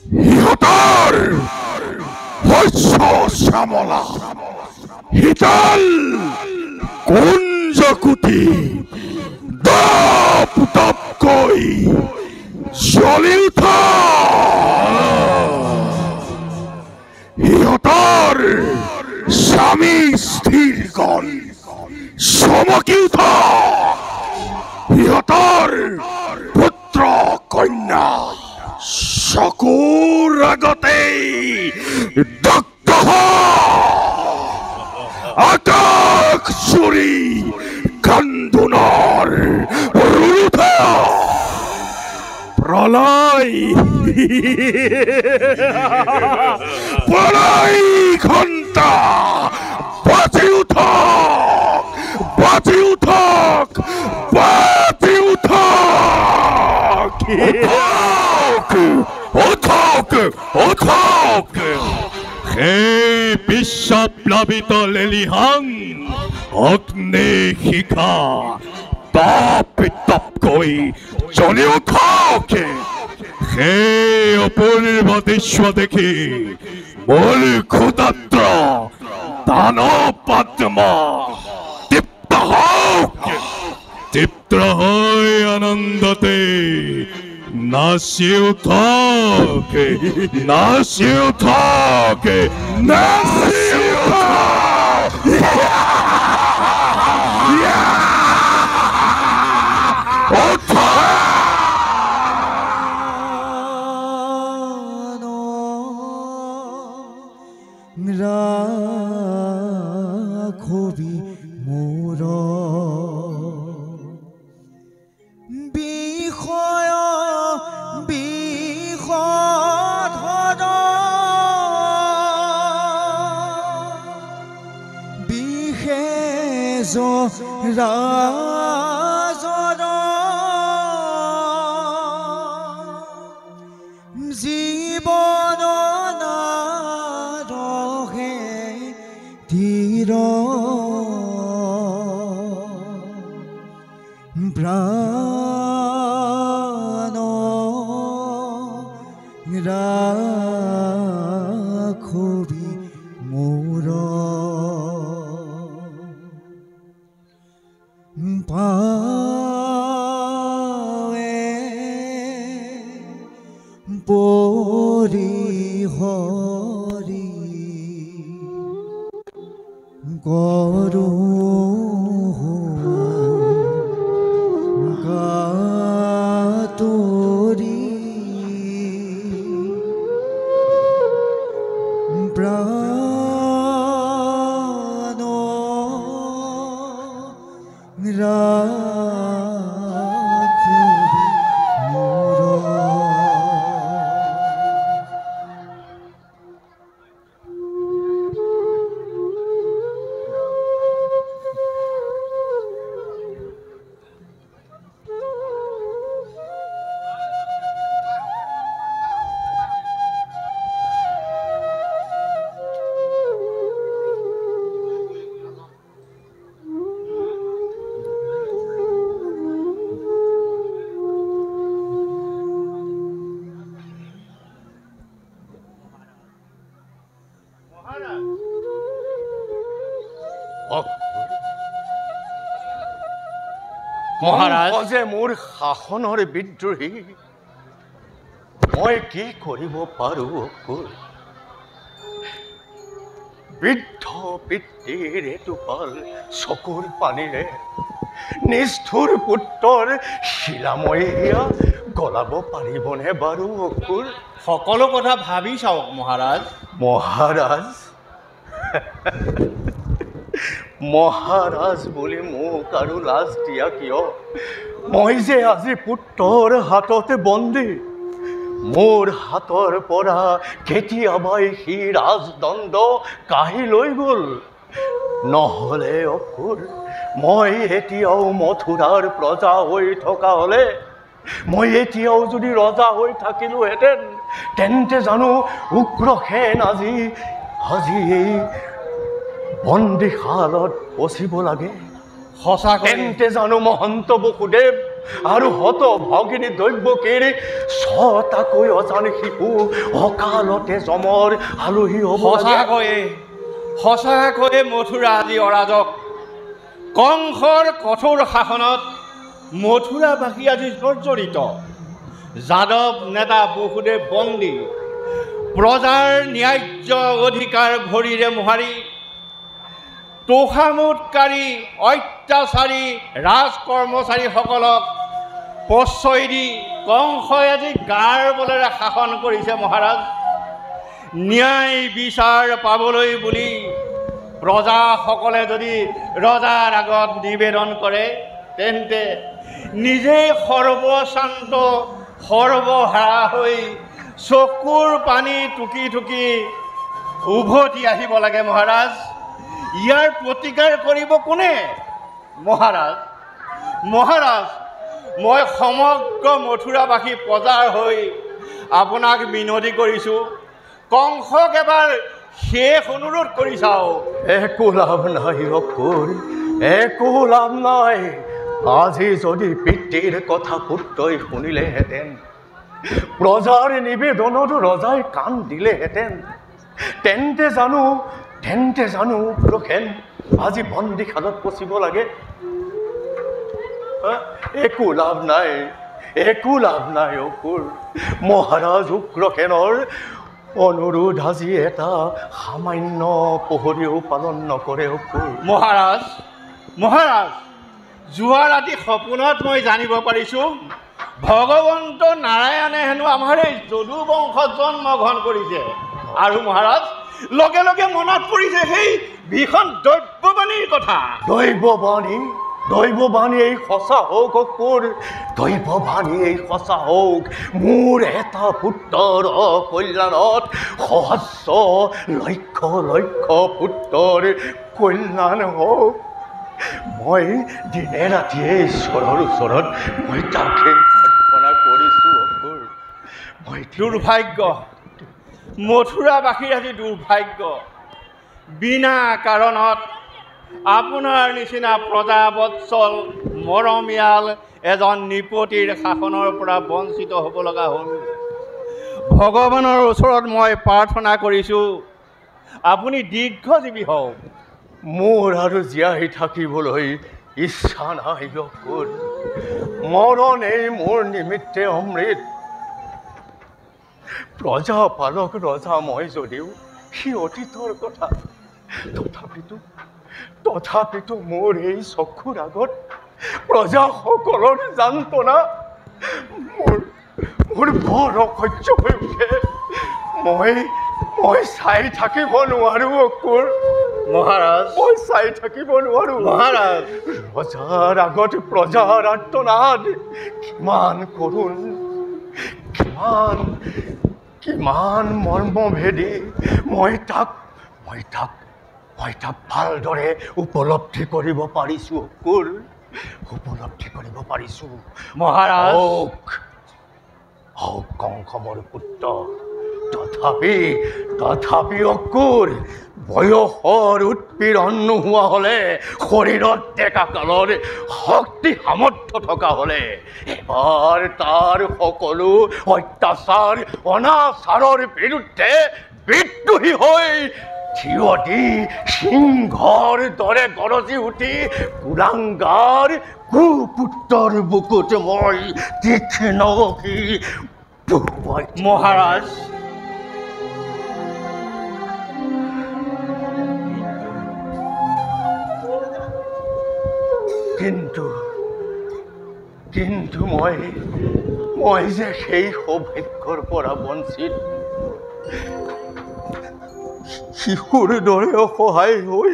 সিহঁতৰ শস্য শ্যামলা শীতল কুঞ্জকুটি দপ দপকৈ জ্বলি উঠা সিহঁতৰ স্বামী স্থিৰগণ চমকি উঠা সিহঁতৰ পুত্ৰ কন্যা চকুৰ আগতেই দগ্ধ আকাশ চুৰি কান্দোনৰ ৰুধা প্ৰলয় প্ৰলয় ঘণ্টা বাজি উঠক বাজি উঠক বাজি উঠক উঠক উঠক সেই বিশ্বপ্লাবিত লেলিহান অগ্নি শিখা তপ তপকৈ জ্বলি উঠক সেই অপূৰ্ব দৃশ্য দেখি মোৰ ক্ষুদ্ৰ দানৱ পদ্মা তৃপ্ত হওক তৃপ্ত হৈ আনন্দতে নাচি উঠক নাচি উঠক নাচি রাখবি মোর বিষয় বিষধর বিশেষ রাজর জীবন নারহে ধীর প্রাণ রাখবি মোর পাৱে পৰি হৰি গৰু গাতৰি প্ৰাণ ৰাখবি মোৰ মহাৰাজ যে মোৰ শাসনৰ বিদ্ৰোহী মই কি কৰিব পাৰো অকুল বৃদ্ধ পিতৃৰ এটোপাল চকুৰ পানীৰে নিষ্ঠুৰ পুত্ৰৰ শিলাময় হিয়া গলাব পাৰিবনে বাৰু অকুল সকলো কথা ভাবি চাওক মহাৰাজ মহাৰাজ মহাৰাজ বুলি মোক আৰু লাজ দিয়া কিয় মই যে আজি পুত্ৰৰ হাততে বন্দী মোৰ হাতৰ পৰা কেতিয়াবাই সি ৰাজদণ্ড কাঢ়ি লৈ গ'ল নহ'লে অকুল মই এতিয়াও মথুৰাৰ প্ৰজা হৈ থকা হ'লে মই এতিয়াও যদি ৰজা হৈ থাকিলোহেঁতেন তেন্তে জানো উগ্ৰসেন আজি এই বন্দীশালত পচিব লাগে সঁচাকৈ তেন্তে জানো মহন্ত বসুদেৱ আৰু হত ভগিনী দৈৱকীৰ ছটাকৈ অজান শিশু অকালতে যমৰ আলহী হ'ব সঁচাকৈয়ে মথুৰা আজি অৰাজক কংসৰ কঠোৰ শাসনত মথুৰাবাসী আজি জৰ্জৰিত যাদৱ নেতা বসুদেৱ বন্দী প্ৰজাৰ ন্যায্য অধিকাৰ ভৰিৰে মোহাৰি তোষামোদকাৰী অত্যাচাৰী ৰাজ কৰ্মচাৰীসকলক প্ৰশ্ৰয় দি কংসই আজি গাৰ বলেৰে শাসন কৰিছে মহাৰাজ ন্যায় বিচাৰ পাবলৈ বুলি প্ৰজাসকলে যদি ৰজাৰ আগত নিবেদন কৰে তেন্তে নিজেই সৰ্বশান্ত সৰ্বহাৰা হৈ চকুৰ পানী টুকি টুকি উভতি আহিব লাগে মহাৰাজ ইয়াৰ প্ৰতিকাৰ কৰিব কোনে মহাৰাজ মই সমগ্ৰ মথুৰাবাসী প্ৰজাৰ হৈ আপোনাক মিনতি কৰিছোঁ কংসক এবাৰ শেষ অনুৰোধ কৰি চাওক একো লাভ নাই অকুল একো লাভ নাই আজি যদি পিতৃৰ কথা পুত্ৰই শুনিলেহেঁতেন প্ৰজাৰ নিবেদনত ৰজাই কাণ দিলেহেঁতেন তেন্তে জানো উগ্ৰসেন আজি বন্দীশালত পচিব লাগে একো লাভ নাই অকুল মহাৰাজ উগ্ৰসেনৰ অনুৰোধ আজি এটা সামান্য পোহৰিও পালন নকৰে অকুল মহাৰাজ যোৱা ৰাতি সপোনত মই জানিব পাৰিছোঁ ভগৱন্ত নাৰায়ণে হেনো আমাৰ এই যদু বংশত জন্মগ্ৰহণ কৰিছে আৰু মহাৰাজ লগে লগে মনত পৰিছে সেই ভীষণ দৈৱবাণীৰ কথা দৈৱবাণী এই সঁচা হওক অকুল দৈৱবাণী এই সঁচা হওক মোৰ এটা পুত্ৰৰ কল্যাণত সহস্ৰ লক্ষ পুত্ৰৰ কল্যাণ হওক মই দিনে ৰাতিয়ে ঈশ্বৰৰ ওচৰত মই তাকে প্ৰাৰ্থনা কৰিছোঁ অকুল দুৰ্ভাগ্য মথুৰাবাসীৰ আজি দুৰ্ভাগ্য বিনা কাৰণত আপোনাৰ নিচিনা প্ৰজাবৎসল মৰমীয়াল এজন নৃপতিৰ শাসনৰ পৰা বঞ্চিত হ'ব লগা হ'ল ভগৱানৰ ওচৰত মই প্ৰাৰ্থনা কৰিছোঁ আপুনি দীৰ্ঘজীৱী হওক মোৰ আৰু জীয়াই থাকিবলৈ ইচ্ছা নাই অকুল মৰণেই মোৰ নিমিত্তে অমৃত প্ৰজাপালক ৰজা মই যদিও সি অতীতৰ কথা তথাপিতো মোৰ এই চকুৰ আগত প্ৰজাসকলৰ যান্ত্ৰণা মোৰ বৰ অসহ্য হৈ উঠে মই চাই থাকিব নোৱাৰোঁ অকুল মই চাই থাকিব নোৱাৰোঁ মহাৰাজ ৰজাৰ আগত প্ৰজাৰ আৰ্তনাদ কিমান কৰোঁ কিমান মৰ্মভেদী মই তাক ভালদৰে উপলব্ধি কৰিব পাৰিছোঁ অকুল মহাৰাজ হওক কংস মোৰ পুত্ৰ তথাপি অকুল বয়সৰ উৎপীড়ন নোহোৱা হ'লে শৰীৰত ডেকা কালৰ শক্তি সামৰ্থ্য থকা হ'লে এবাৰ তাৰ সকলো অত্যাচাৰ অনাচাৰৰ বিৰুদ্ধে বিদ্ৰোহী হৈ থিয়তি সিংহৰ দৰে গৰজি উঠি কুৰাংগাৰ কুপুত্ৰৰ বুকুত মই তীক্ষ্ণ মহাৰাজ, কিন্তু মই যে সেই সৌভাগ্যৰ পৰা বঞ্চিত। শিশুৰ দৰে অসহায় হৈ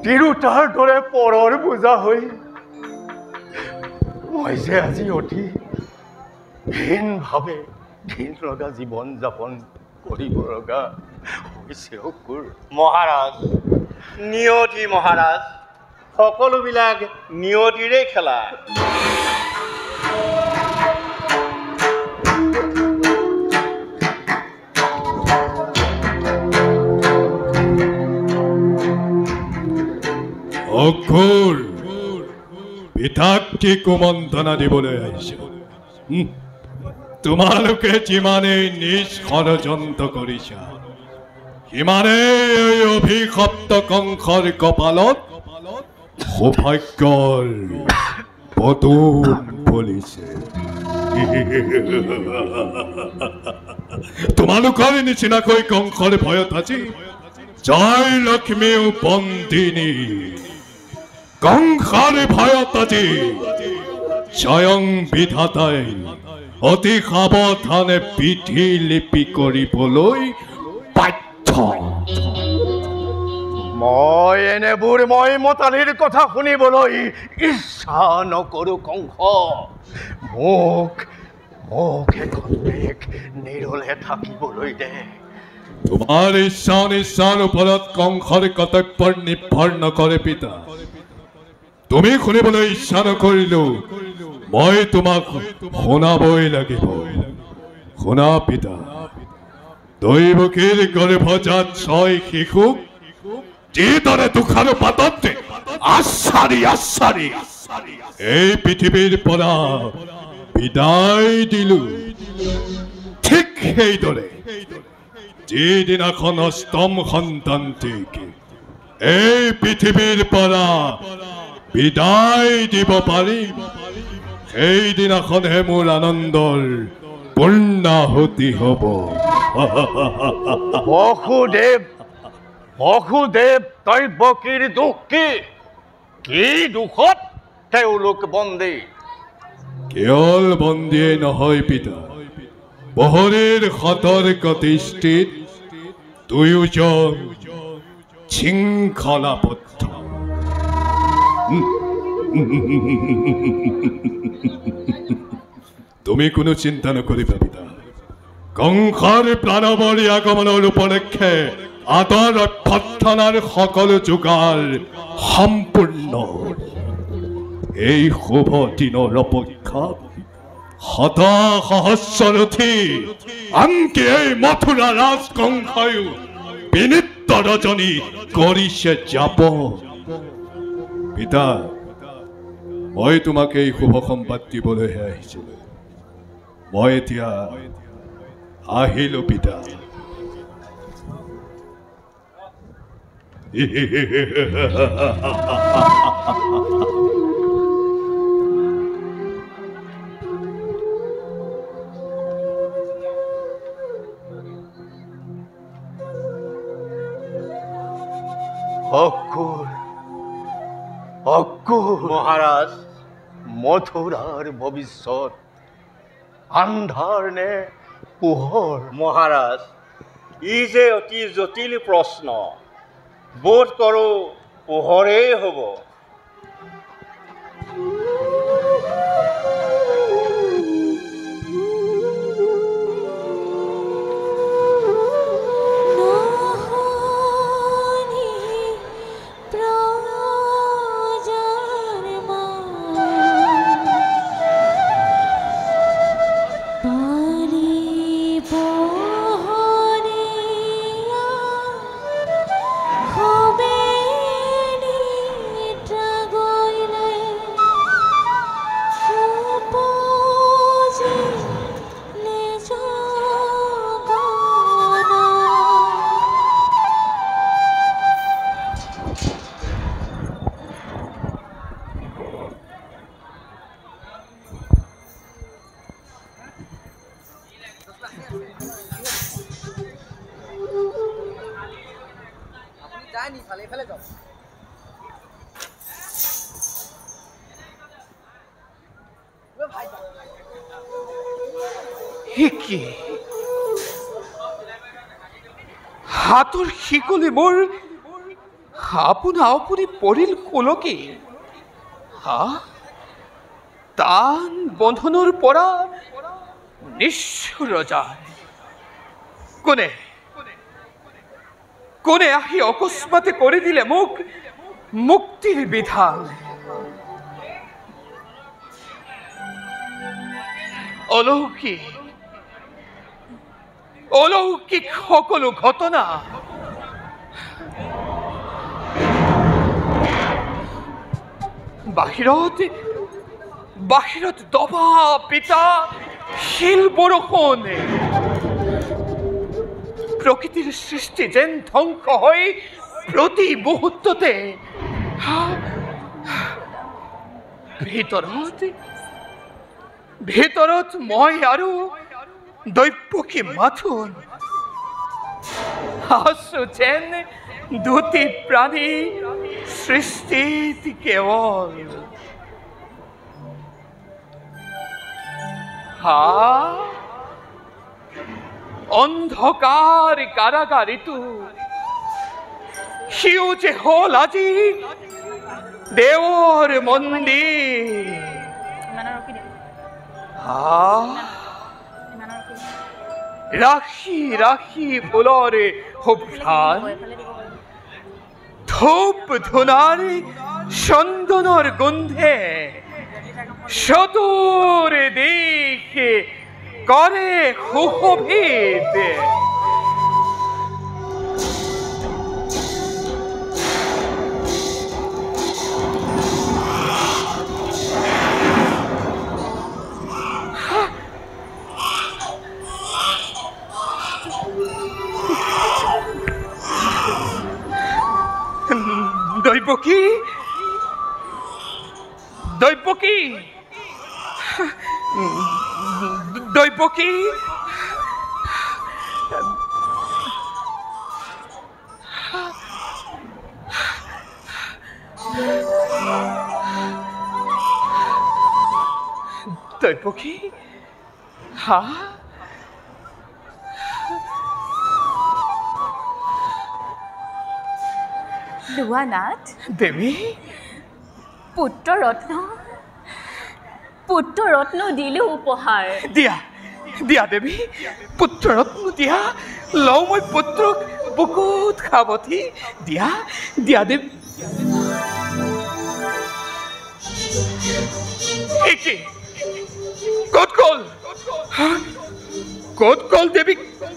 তিৰোতাৰ দৰে পৰৰ বোজা হৈ মই যে আজি অতি ঘীন লগা জীৱন যাপন কৰিব লগা হৈছে। মহাৰাজ, নিয়তি মহাৰাজ, সকলোবিলাক নিয়তিৰে খেলা। অঘোৰ পিতাক কি কুমন্ত্ৰণা দিবলৈ আহিছে? তোমালোকে যিমানেই নিজ ষড়যন্ত্ৰ কৰিছা, সিমানেই এই অভিশপ্ত কংসৰ কপালত সৌভাগ্যৰ পদুম ফলিছে। তোমালোকৰ নিচিনাকৈ কংসৰ ভয়ত আজি জয় লক্ষ্মীও বন্দিনী। কংসৰ ভয়ত আজি স্বয়ং বিধাতাই অতি সাৱধানে বিধি লিপি কৰিবলৈ বাধ্য। মই এনেবোৰ মই মতালিৰ কথা শুনিবলৈ ইচ্ছা নকৰো। কংস, মোক এখন দেশ নিৰলে থাকিবলৈ দে। তোমাৰ ইচ্ছা অনিচ্ছাৰ ওপৰত কংসৰ কৰ্তব্যৰ নিৰ্ভৰ নকৰে পিতা। তুমি শুনিবলৈ ইচ্ছা নকৰিলো মই তোমাক শুনাবই লাগিব। শুনা পিতা, দৈৱকীৰ গৰ্ভজাত 6 শিশুক যিদৰে তুষাৰপাতত আচাৰি এই পৃথিৱীৰ পৰা বিদায় দিলো, ঠিক সেইদৰে যিদিনাখন অষ্টম সন্তানটিক এই পৃথিৱীৰ পৰা বিদায় দিব পাৰিম, সেইদিনাখনহে মোৰ আনন্দৰ পূৰ্ণাহুতি হ'ব। বসুদেৱ দৈৱকীৰ দুখ কি দুখত তেওঁলোক বন্দী? কেৱল বন্দীয়ে নহয় পিতা, বহৰীৰ সতৰ্ক দৃষ্টিত দুয়োজন শৃংখলাবদ্ধ। তুমি কোনো চিন্তা নকৰিবা পিতা। কংসৰ প্ৰাণবলী আগমনৰ উপলক্ষে আদৰ অভ্যৰ্থনাৰ সকলো যোগাৰ সম্পূৰ্ণ। এই শুভ দিনৰ অপেক্ষাত সহস্ৰৰথী, আনকি এই মথুৰা ৰাজকংসয়ো বিনিত ৰজনী কৰিছে যাব। পিতা, মই তোমাক এই শুভ সংবাদ দিবলৈহে আহিছিলো। মই এতিয়া আহিলো পিতা। মহাৰাজ, মথুৰাৰ ভৱিষ্যত আন্ধাৰ নে পোহৰ? মহাৰাজ, ই যে অতি জটিল প্ৰশ্ন। বোধ কৰোঁ পোহৰেই হ'ব। কি হাতৰ শিকলি মোৰ আপোনা আপুনি পৰিল কলকি টান বন্ধনৰ পৰা নিষ্ঠুৰ যায় কোনে কোনে আহি অকস্মাতে কৰি দিলে মোক মুক্তিৰ বিধান অলৌকিক অলৌকিক সকলো ঘটনা বাহিৰত দবা পিতা শিল বৰষুণ প্ৰকৃতিৰ সৃষ্টি যেন ধ্বংস হৈ প্ৰতি মুহূৰ্ততে ভিতৰত মই আৰু দৈৱকী মাথোন আছো যেন দুটি প্ৰাণী সৃষ্টিত কেৱল অন্ধকাৰ কাৰাগাৰিটো সিও যে হ'ল আজি দেৱৰ মন্দিৰ ৰাখি ৰাখি ফুলৰে সুভ্ৰাণ ধূপ ধূনাৰ চন্দনৰ গোন্ধে চতুৰ দিশ কৰে সুশোভিত দৈৱকী দৈৱকী দৈৱকী দৈৱকী লোৱানাথ দেৱী পুত্ৰ ৰত্ন দিলো উপহাৰ দিয়া দিয়া দেৱী পুত্ৰ ৰত্ন দিয়া লওঁ মই পুত্ৰক বুকুত খাবতি দিয়া দিয়া দেৱী কি ক'ত গ'ল দেৱী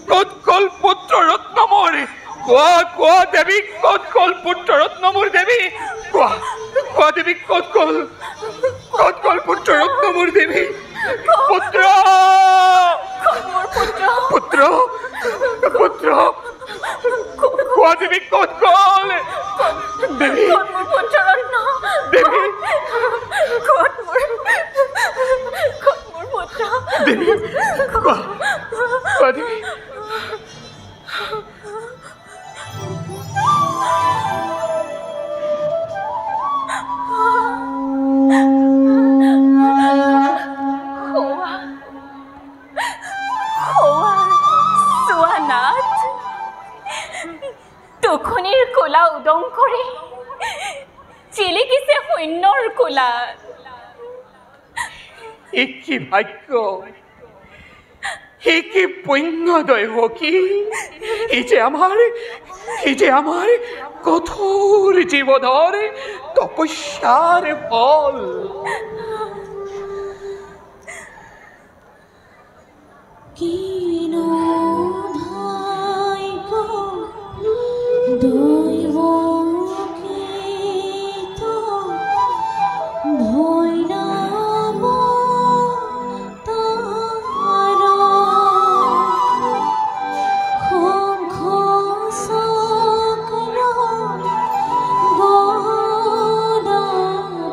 ক'ত গ'ল পুত্ৰ ৰত্ন মোৰ কোৱা দেৱী ক'ত গ'ল পুত্ৰ ৰত্ন মোৰ দেৱী কোৱা দেৱী ক'ত গ'ল পুত্ৰ ৰত্ন মোৰ দেৱী পুত্ৰ কোৱা দেৱী ক'ত গ'ল দেৱী মোৰ পুত্ৰ ৰত্ন দেৱী ক'ত মোৰ পুত্ৰ দেৱী কোৱা দেৱী তখনিৰ কোলা উদং কৰি চিলিকিছে শূন্যৰ কোলা কি ভাগ্য কি পুণ্যদয় কি এই যে আমার কঠোর জীবনের তপস্যার ফল কিনো ভাগ্য দৈবকৃত ভয় নাম তারা শঙ্খ চক্র গদা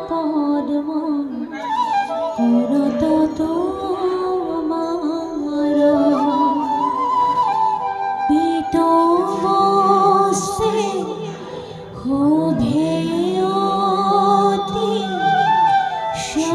পদ্ম করত তোমারা হে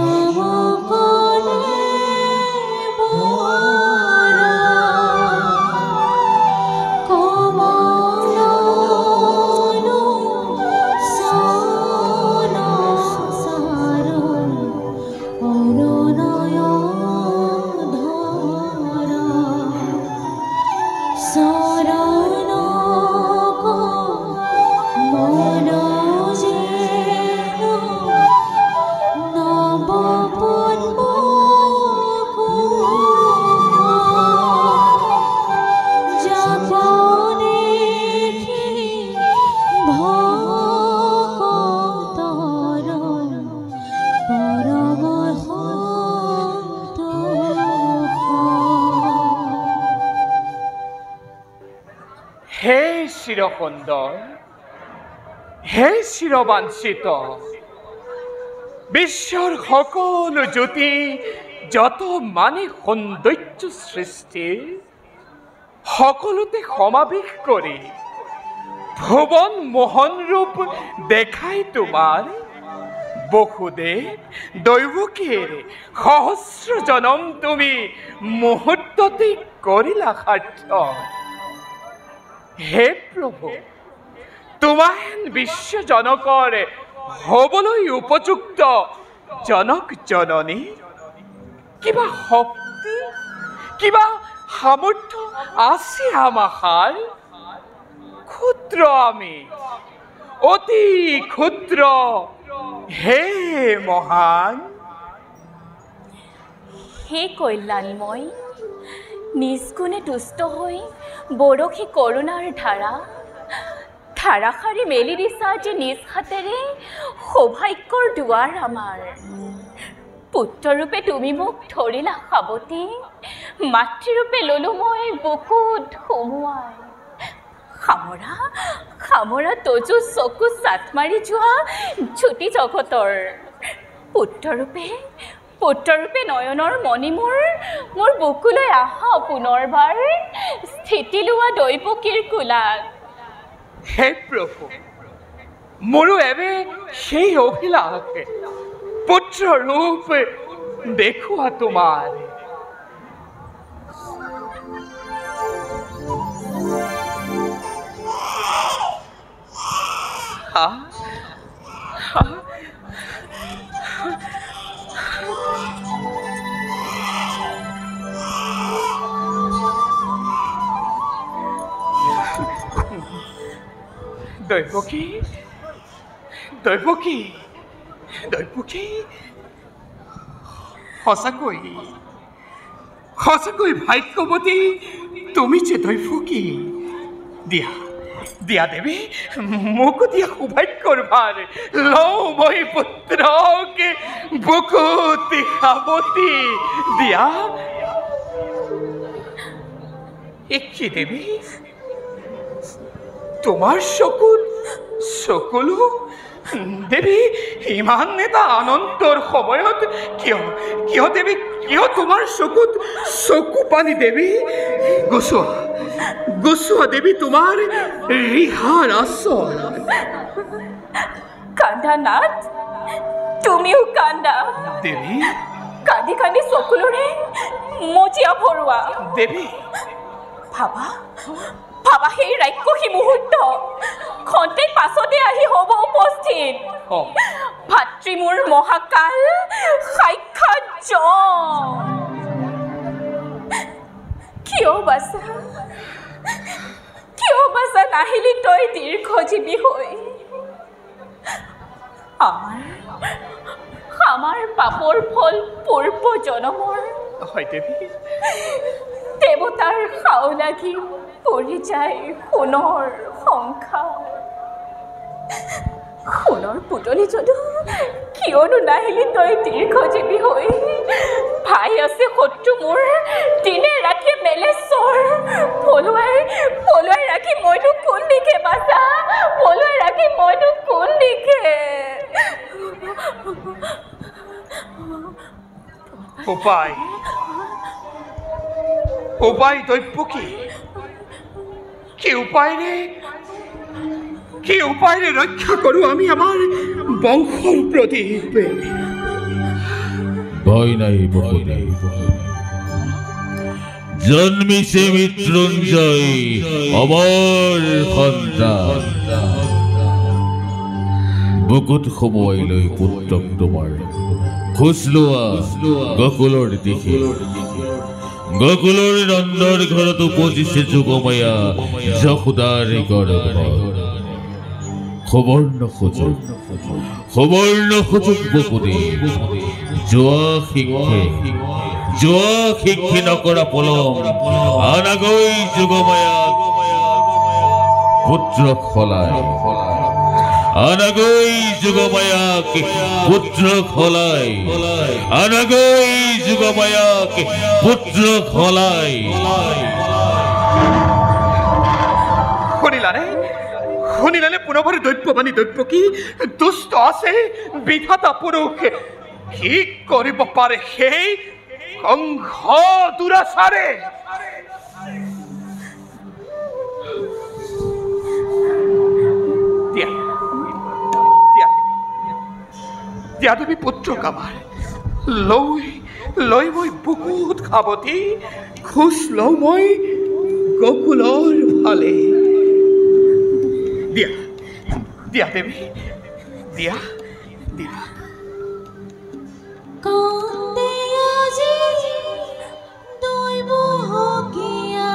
চিৰসুন্দৰ, হে চিৰবাঞ্ছিত, বিশ্বৰ সকলো জ্যোতি যত মানে সৌন্দৰ্য সৃষ্টিৰ সকলোতে সমাৱেশ কৰি ভুৱন মোহন ৰূপ দেখাই তোমাৰ বসুদেৱ দৈৱকীৰ সহস্ৰ জনম তুমি মুহূৰ্ততে কৰিলা সাৰ্থক। হে প্ৰভু, তোমাহেন বিশ্বজনকৰ হবলৈ উপযুক্ত জনক জননী কিবা শক্তি, কিবা সামৰ্থ্য আছে আমাৰ? ক্ষুদ্ৰ আমি, অতি ক্ষুদ্ৰ। হে মহান, হে কল্যাণময়, নিজ গুণে তুষ্ট হৈ বৰশী কৰোণাৰ ধাৰাসাৰি মেলি দিছা যে নিজ হাতেৰে সৌভাগ্যৰ দুৱাৰ আমাৰ। পুত্ৰৰূপে তুমি মোক ধৰিলা সাৱটি, মাতৃৰূপে ললো মই বুকুত সুমুৱাই। সামৰা তজু চকু চাট মাৰি যোৱা জ্যোতি জগতৰ পুত্ৰৰূপে নয়নৰ মণি মোৰ বুকুলৈ আহা পুনৰবাৰ, স্থিতি লোৱা দৈৱকীৰ কোলাত। হে প্ৰভু, মোৰো এবে সেই অভিলাষ, পুত্ৰ ৰূপ দেখুৱা তোমাৰ। দৈৱকী, দৈৱকী, দৈৱকী, সঁচাকৈ ভাগ্যৱতী তুমি যে দৈৱকী। দিয়া দেৱী, মোকো দিয়া সৌভাগ্যৰ ভাৰ, লওঁ মই পুত্ৰক বুকুত সাৱটি। দিয়া কি দেৱী, তোমাৰ চকুলো দেৱী ইমান এটা আনন্দৰ সময়ত কিয় দেৱী, কিয় তোমাৰ চকুত চকু পানী দেৱী? গুচোৱা দেৱী তোমাৰ ৰিহাৰ আচল। কান্দা নাথ, তুমিও কান্দা দেৱী। কান্দি কান্দি চকুলোৰে মজিয়া ভৰোৱা দেৱী। ভাবা সেই ৰাক্ষসী মুহূৰ্ত খন্তেক পাছতে আহি হ'ব উপস্থিত। ভাতৃ মোৰ মহাকাল সাক্ষাৎ যম। কিয় বাছা নাহিলি তই দীৰ্ঘজীৱী হৈ? আমাৰ পাপৰ ফল পূৰ্ব জনমৰ দেৱতাৰ খাও লাগি পৰি যায় সোণৰ সংসাৰ। সোণৰ পুতলি যদু কিয়নো নাহিলি তই দীৰ্ঘজীৱী হৈ? ভাই আছে শত্ৰু মোৰ দিনে ৰাতি মেলেশ্বৰ, পলুৱাই ৰাখি মইতো কোন দিশে বাছা, পলুৱাই ৰাখি মইতো কোন দিশে? উপায় দৈৱকী, কি উপায়েৰে ৰক্ষা কৰোঁ আমি আমাৰ বংশৰ প্ৰদীপ? ভয় নাই বকুলে জন্মিছে মৃত্যুঞ্জয় অমৰ সন্তান বুকুত সময় লৈ পুত্ৰক তোমাৰ খোজ লোৱা গকুলৰ দিশে গকুলৰ নন্দৰ ঘৰত উপজিছে যুগমায়া যশোদাৰ গৰ্ভ সুবৰ্ণ সুযোগ বকুলে যোৱা শিক্ষে নকৰা পলম আনাগৈ যুগমায়া পুত্ৰক সলাই আনাগৈ যুগমায়াক পুত্ৰক সলাই আনাগৈ যুগমায়াক পুত্ৰক সলাই শুনিলানে পুনভৰ দৈত্যবাণী দৈত্য কি দুষ্ট আছে বিধাতা পুৰুষ কি কৰিব পাৰে সেই কংস দুৰাচাৰে দিয়া দেৱী পুত্ৰক আমাৰ লৈ মই বহুত সাৱতি খোজ লওঁ মই গকুলৰ ফালে দিয়া দেৱী দিয়া কান্দে আজি দৈব হকিয়া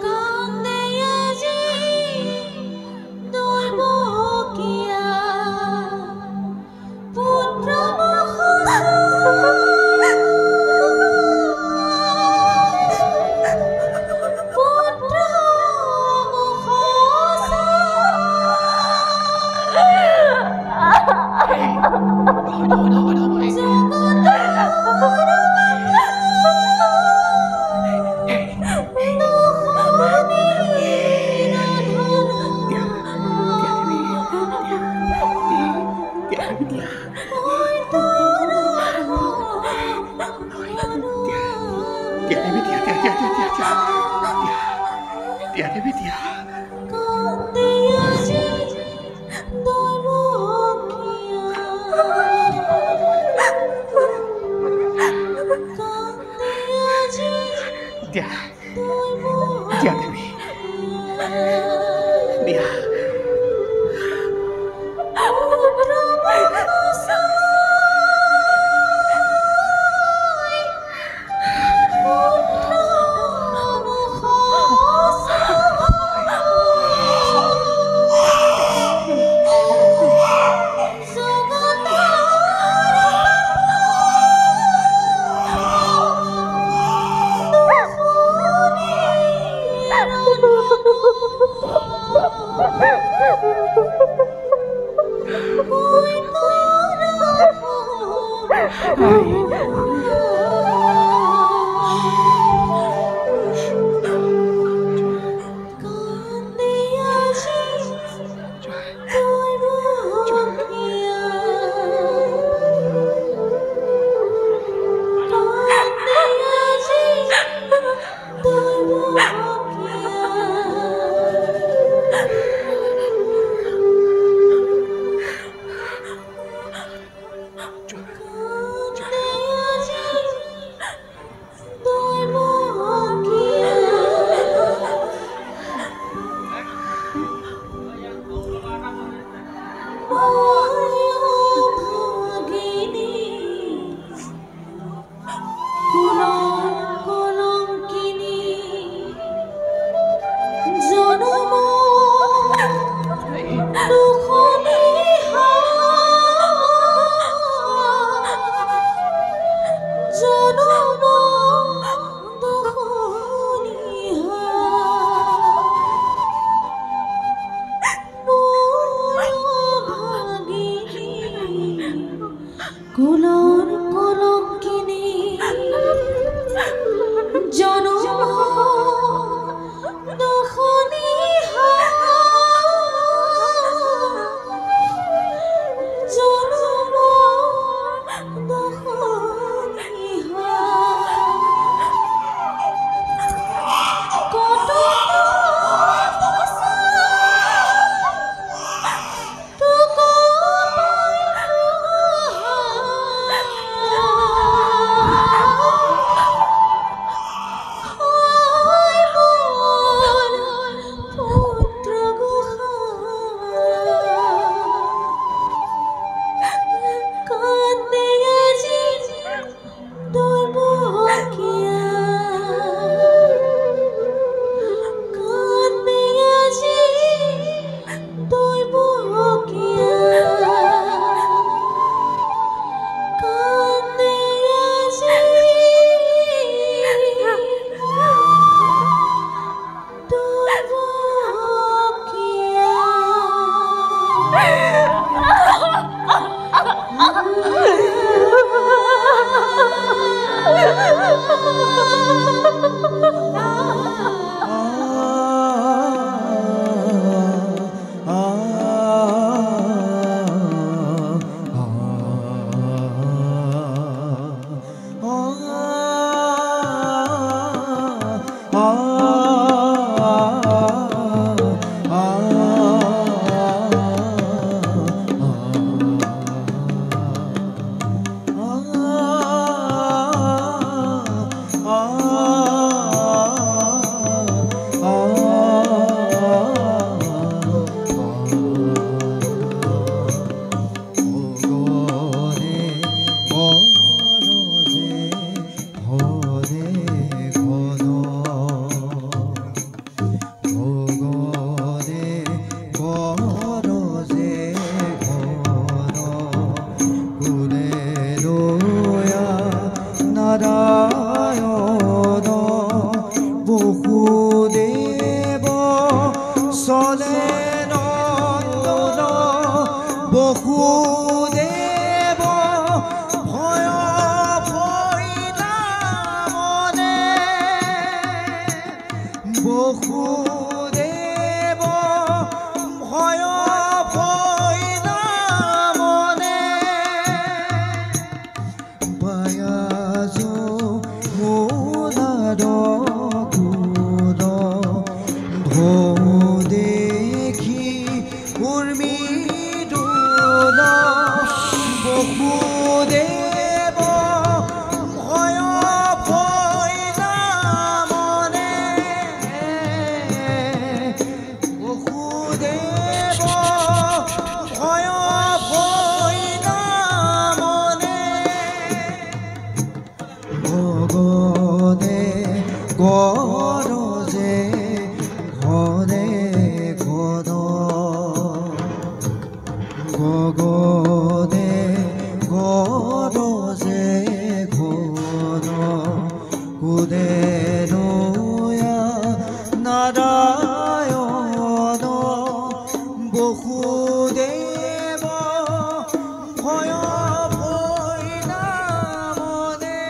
কান্দে আজি দৈব হকিয়া পুত্ৰ বসুদেৱ ভয় ভৈলা মনে বসুদেৱ ভয় ভৈলা মনে বায়াজ মোনাদ কুদ দেখি উৰ্মি দোল বসুদেৱ ভয় ভৈলা মনে বসুদেৱ ভয় ভৈলা মনে ভগনে গৰজে ঘনে ঘন গগনে গৰজে ঘন কোনে নয়া নাৰায়ণ বসুদেৱ ভয় ভৈলা মনে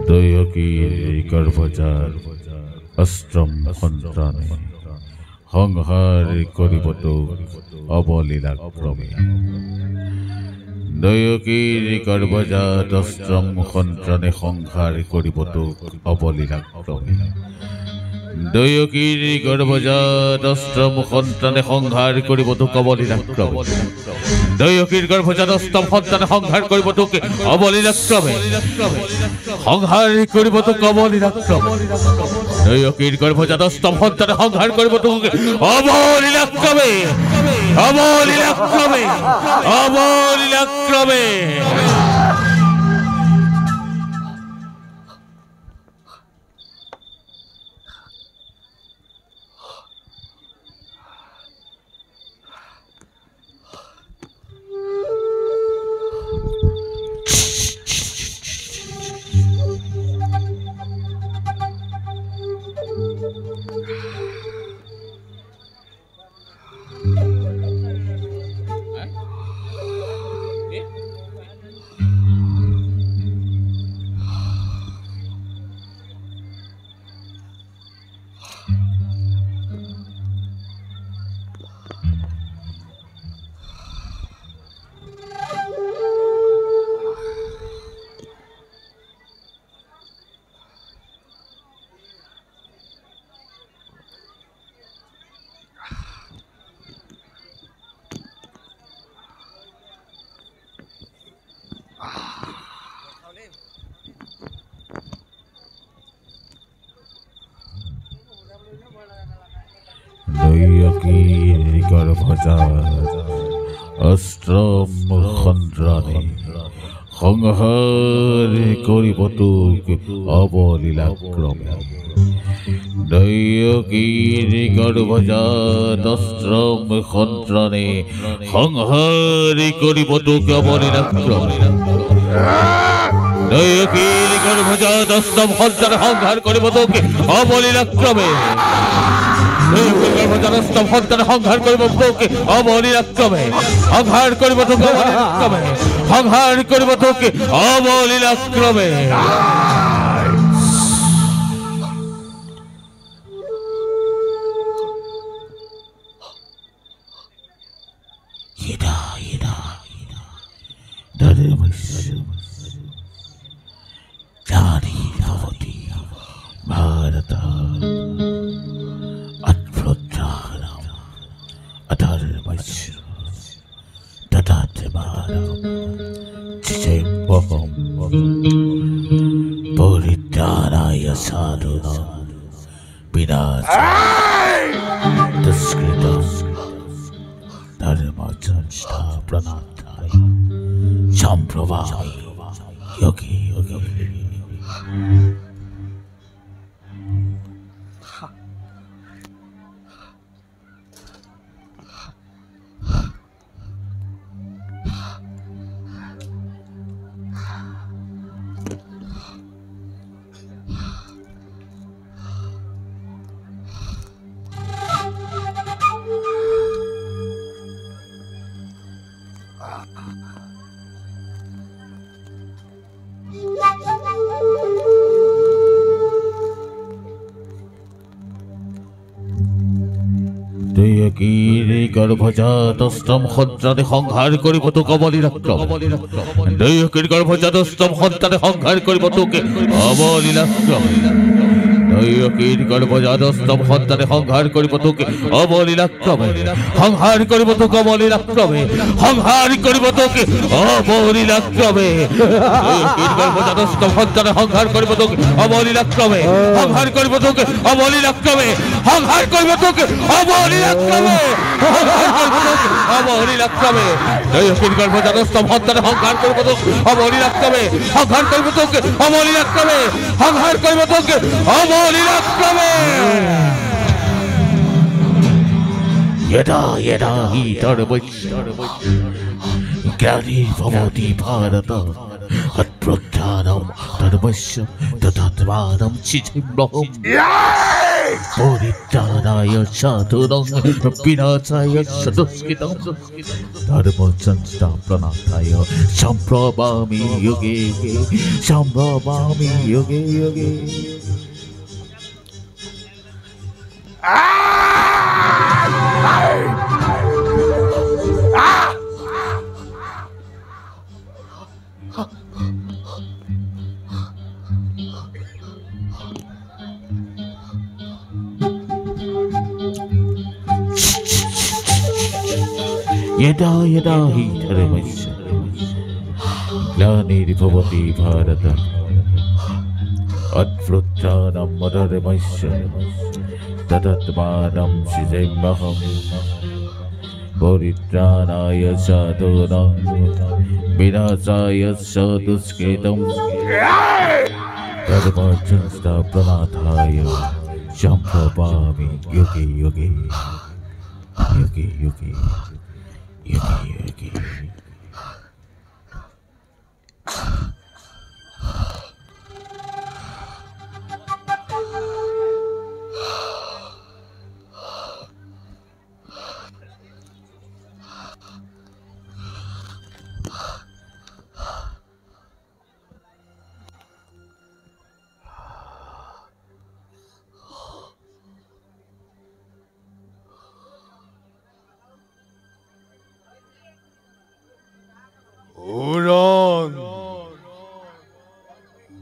দৈয়কীৰ গৰ্ভজাত অষ্টম সন্তানে সংহাৰ কৰিব তোক অবলীলাক্ৰমে দৈয়কীৰ গৰ্ভজাত অষ্টম সন্তানে সংহাৰ কৰিব তোক অবলীলাক্ৰমে দৈয়কীৰ গৰ্ভজাত অষ্টম সন্তানে সংহাৰ কৰিব তোক অবলীলাক্ৰমে দৈয়কীৰ গৰ্ভজাত অষ্টম সন্তানে সংহাৰ কৰিব তোক অবলীলাক্ৰমে সংহাৰ কৰিব তোক অবলীলাক্ৰমে দৈয়কীৰ গৰ্ভজাত অষ্টম সন্তানে সংহাৰ কৰিব তোক অবলীলাক্ৰমে অবলীলাক্ৰমে অবলীলাক্ৰমে দৈয়কীৰ গৰ্ভজাত অষ্টম সন্তানে সংহাৰ কৰিব তোক অবলীলাক্ৰমে দৈয়কীৰ গৰ্ভজাত অষ্টম সন্তানে সংহাৰ কৰিব তোক অবলীলাক্ৰমে দৈয়কীৰ গৰ্ভজাত অষ্টম সন্তানে সংহাৰ কৰিব তোক অবলীলাক্ৰমে অষ্টম সন্তানে সংহাৰ কৰিব তোকে অবলীলাক্ৰমে সংহাৰ কৰিব তোকে অবলীলাক্ৰমে সংহাৰ কৰিব তোকে অবলীলাক্ৰমে ভাৰত परित्राणाय साधूनां विनाशाय दुष्कृतां धर्मसंस्थापनार्थाय सम्प्रभामि योगी योगी দৈয়কীৰ গৰ্ভজাত অষ্টম সন্তানে সংহাৰ কৰিব তোক অবলীলাক্ৰমে দৈয়কীৰ গৰ্ভজাত অষ্টম সন্তানে সংহাৰ কৰিব তোকে অবলীলাক্ৰমে দৈয়কীৰ গৰ্ভজাত অষ্টম সন্তানে সংহাৰ কৰিব তোকে অবলীলাক্ৰমে সংহাৰ কৰিব তোক অবলীলাক্ৰমে সংহাৰ কৰিব তোকে অবলীলাক্ৰমে দৈয়কীৰ গৰ্ভজাত অষ্টম সন্তানে সংহাৰ কৰিব তোকে অবলীলাক্ৰমে সংহাৰ কৰিব তোকে অবলীলাক্ৰমে সংহাৰ কৰিব তোকে অবলীলাক্ৰমে অবলীলাক্ৰমে দৈয়কীৰ গৰ্ভজাত অষ্টম সন্তানে সংহাৰ কৰিব তোক অবলীলাক্ৰমে সংহাৰ কৰিব তোকে অবলীলাক্ৰমে সংহাৰ কৰিব তোকে অবলীলাক্ৰমে यदा यदा हि জ্ঞানী ভবতি ভারত অপ্রজ্ঞানম ধর্মস্য তদাত্মানম চিচিম্বহম পরিত্রাণায় সাধুনাং বিনাশায় দুষ্কৃতং ধর্মসংস্থাপনাर्थाय সম্প্রভামি যুগে সম্প্রভামি যুগে যুগে यदा यदा हि धर्मस्य ग्लानिर्भवति भारत अद्भुतानां धर्मस्य तदात्मानं सृजाम्यहं परित्राणाय साधूनां विनाशाय च दुष्कृतं धर्मसंस्थापनार्थाय सम्प्रभामि युगे युगे युगे युगे युगे युगे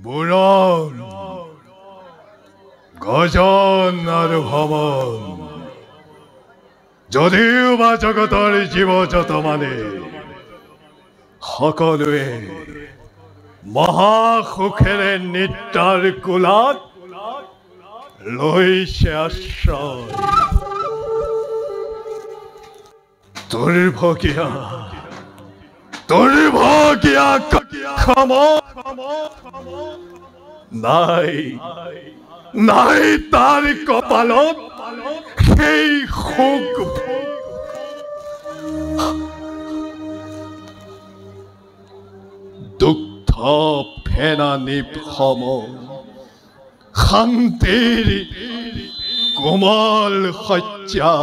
বুরন গজন আর ভবন যদিও বা জগতৰ জীৱ-জত মানে সকলোৱে মহাসুখেৰে নিদ্ৰাৰ কোলাত লৈছে আশ্ৰয়। দুৰ্ভগিয়া ক্ষমা নাই নাই তাৰ কপালত সেই সুখ দুগ্ধ ফেনা নিপসম শান্তিৰ কোমল শয্যা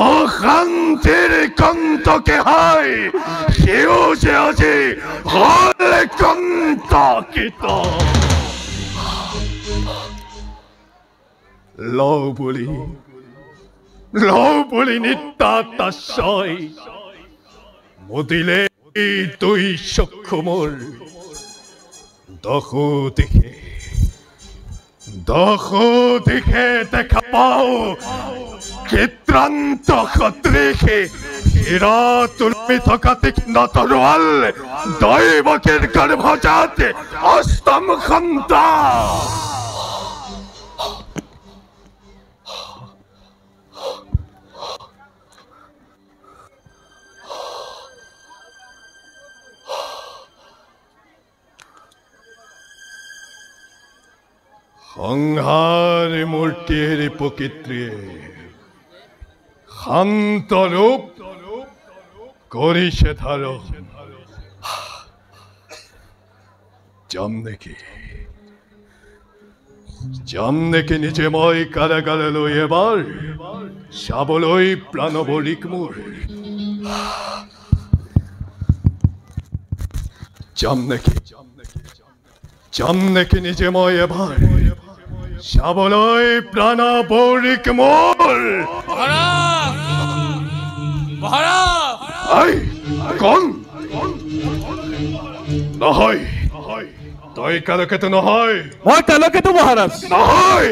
অশান্তিৰ কণ্টকে হয় সেউজে আজি হল কণ্টকিত লও বুলি নিত্যাশ্ৰয় মুদিলে দুই চক্ষু মোৰ দহো দিশে দেখা পাও চিত্ৰান্ত সদৃশে হীৰা তুলমি থকা তীক্ষ্ণ তৰোৱাল দৈৱকীৰ গৰ্ভজাত অষ্টম সন্তান সংহাৰ মূৰ্তিৰ প্ৰকৃতিয়ে শান্ত ৰূপ কৰিছে ধাৰণ যাম নেকি নিজে মই কাৰাগাৰলৈ এবাৰ চাবলৈ প্ৰাণৱৰিক মোৰ যাম নেকি নিজে মই এবাৰ চাবলৈ প্ৰাণৱৰিক মোৰ কোন নহয় তই কালকেতু নহয় মই কালকেতু মহাৰাজ নহয়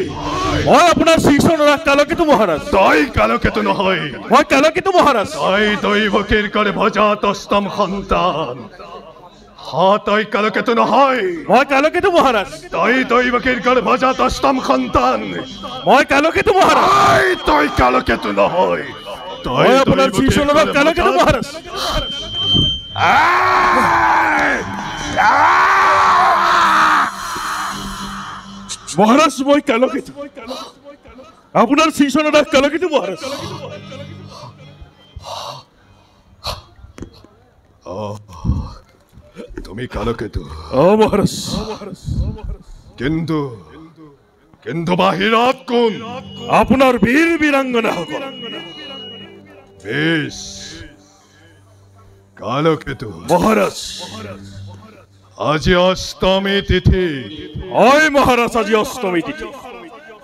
মই আপোনাৰ শ্ৰীচৰণৰাজ কালকেতু মহাৰাজ তই কালকেতু নহয় মই কালকেতু মহাৰাজ তই দৈৱকীৰ গৰ্ভজাত অষ্টম সন্তান তই কালকেতু নহয় মই কালকেতু মহাৰাজ তই দৈৱকীৰ গৰ্ভজাত অষ্টম সন্তান মই কালকেতু মহাৰাজ তই কালকেতু নহয় মই আপোনাৰ শ্ৰীচৰণৰাজ কালকেতু মহাৰাজ মহাৰাজ মই কালকেতু আপোনাৰ শ্ৰীচৰণৰাজ কালকেতু মহাৰাজ তুমি কালকেতু মহাৰাজ কিন্তু বাহিৰত কোন আপোনাৰ বীৰ বীৰাংগনাসকল বেশ কালকেতু মহাৰাজ আজি অষ্টমী তিথি হয় মহাৰাজ আজি অষ্টমী তিথি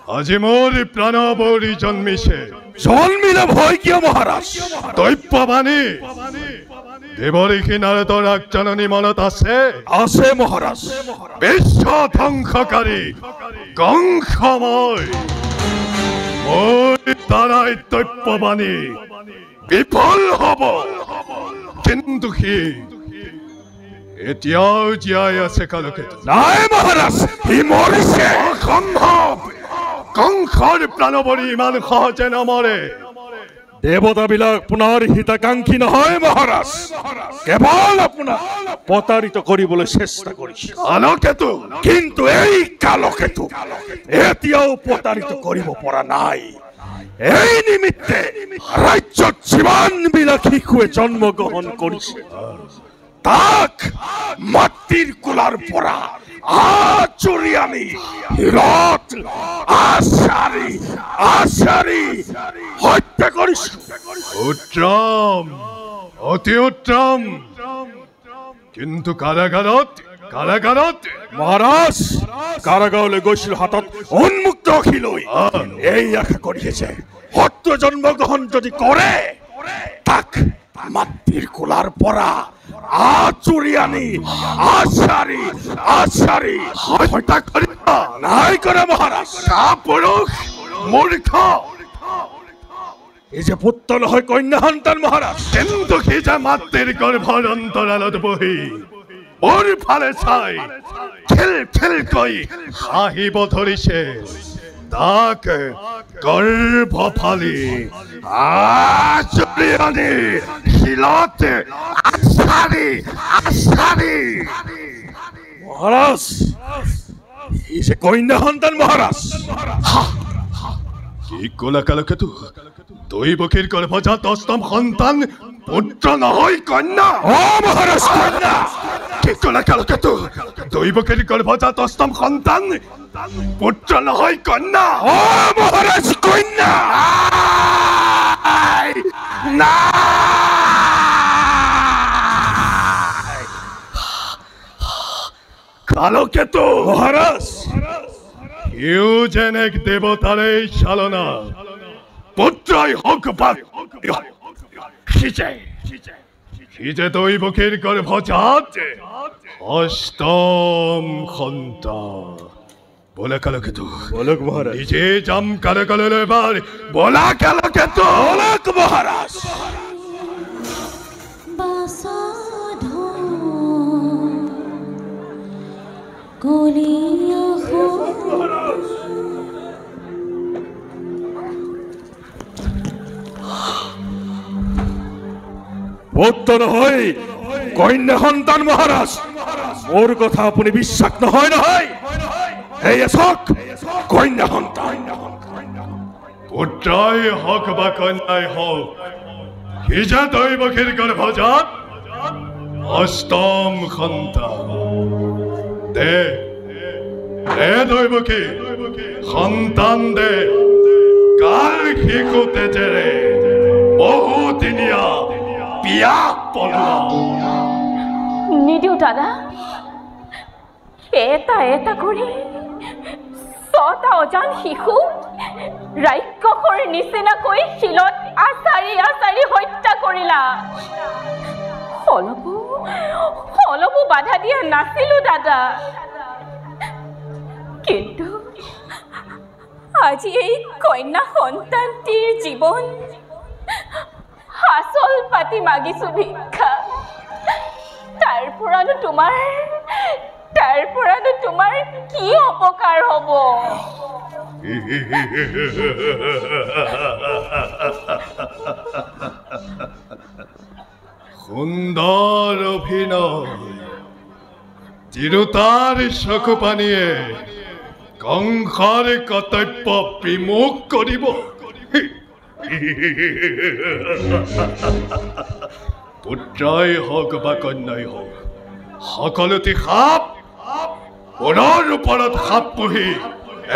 আজি মোৰ প্ৰাণৱৰী জন্মিলে ভয় কিয় মহাৰাজ দৈব্যবাণী দেৱঋষি নাৰদৰ আগজননী মনত আছে মহাৰাজ বিশ্ব ধ্বংসকাৰী কংসময় মোৰ দ্বাৰাই দৈব্যবাণী বিফল হব কিন্তু সি এতিয়াও জীয়াই আছে কালকেতু নাই মহাৰাজ সি মৰিছে অসম্ভৱ কংসৰ প্ৰাণৱৰী ইমান সহজে নমৰে দেৱতাবিলাক আপোনাৰ হিতাকাংক্ষী নহয় মহাৰাজ কেৱল আপোনাক প্ৰতাৰিত কৰিবলৈ চেষ্টা কৰিছে কালকেতু কিন্তু এই কালকেতু এতিয়াও প্ৰতাৰিত কৰিব পৰা নাই এই নিমিত্তে ৰাজ্যত যিমানবিলাক শিশুৱে জন্মগ্ৰহণ কৰিছে তাক মাতৃৰ কোলাৰ পৰা আঁচুৰি আনি হীৰত আচাৰি হত্যা কৰিছো উত্তম অতি উত্তম কিন্তু কাৰাগাৰত মহাৰাজ কাৰাগাৰলৈ গৈছিল হাতত উন্মুক্ত অখি লৈ এই আশা কৰিছে শত্ৰু জন্মগ্ৰহণ যদি কৰে তাক মাতৃৰ কোলাৰ পৰা আঁচুৰি আনি আচাৰি হত্যা কৰিবা নাই কৰে মহাৰাজ পুৰুষ মূৰ্খ এই যে পুত্ৰ নহয় কন্যা সন্তান মহাৰাজ কিন্তু সি যে মাতৃৰ গৰ্ভৰ অন্তৰালত বহি মোৰ ফালে চাই খেল কৈ হাঁহিব ধৰিছে তাক গৰ্ভফালি আঁচুৰি আনি শিলত আছাৰি মহাৰাজ ই যে কন্যা সন্তান মহাৰাজ কি ক'লা কালকেতু দৈৱকীৰ গৰ্ভজাত অষ্টম সন্তান পুত্ৰ নহয় কন্যা মহাৰাজ কন্যা কি ক'লা কালকেতু দৈৱকীৰ গৰ্ভজাত অষ্টম সন্তান পুত্ৰ নহয় কন্যা মহাৰাজ কন্যা কালকেতু মহাৰাজ ইউ যেনেক দেৱতাৰে চালনা পুত্ৰই হওক বা সিজে দৈৱকীৰ গৰ্ভজাত অষ্টম সন্তান বলা কালকেতু বলক মহাৰাজ নিজে যাম কালকলৈ এবাৰ বলা কালকেতু বলক মহাৰাজ পুত্ৰ নহয় কন্যা সন্তান মহাৰাজ মোৰ কথা আপুনি বিশ্বাস নহয় নহয় এই চাওক কন্যা সন্তান পুত্ৰই হওক বা কন্যাই হওক সিজা দৈৱকীৰ গৰ্ভজাত অষ্টম সন্তান দে দৈৱকী সন্তান দে কাল শিশু তেজেৰে বহুদিনীয়া বিয়া পলোৱা নিদিওঁ দাদা এটা এটা কৰি ছটা অজান শিশু ৰাক্ষসৰ নিচিনাকৈ শিলত আচাৰি আচাৰি হত্যা কৰিলা অলপো বাধা দিয়া নাছিলো দাদা কিন্তু আজি এই কন্যা সন্তানটিৰ জীৱন হাচল পাতি মাগিছো ভিক্ষা তাৰ পৰানো তোমাৰ কি অপকাৰ হ'ব সুন্দৰ অভিনয় তিৰোতাৰ চকু পানীয়ে কংসৰ কৰ্তব্য বিমুখ কৰিব পুত্ৰই হওক বা কন্যাই হওক সকলোতে সাপ পুনৰ ওপৰত সাপ পুহি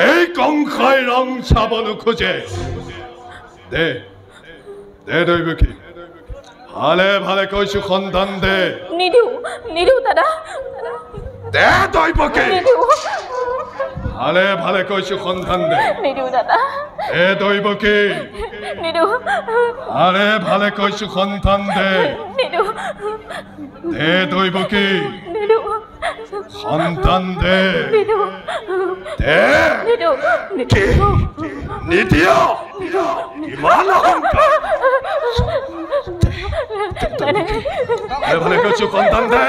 এই কংসই ৰং চাব নোখোজে দে দৈৱকী ভালে ভালে কৈছো সন্তান দে নিদিওঁ দাদা দে দৈৱকী ভালে ভালে কৈছো সন্তান দে নিদিওঁ দাদা দে দৈৱকী ভালে ভালে কৈছো সন্তান দে দে দৈৱকী সন্তান দে নিদিয় ইমান অহংকাৰ ভালে কৈছো সন্তান দে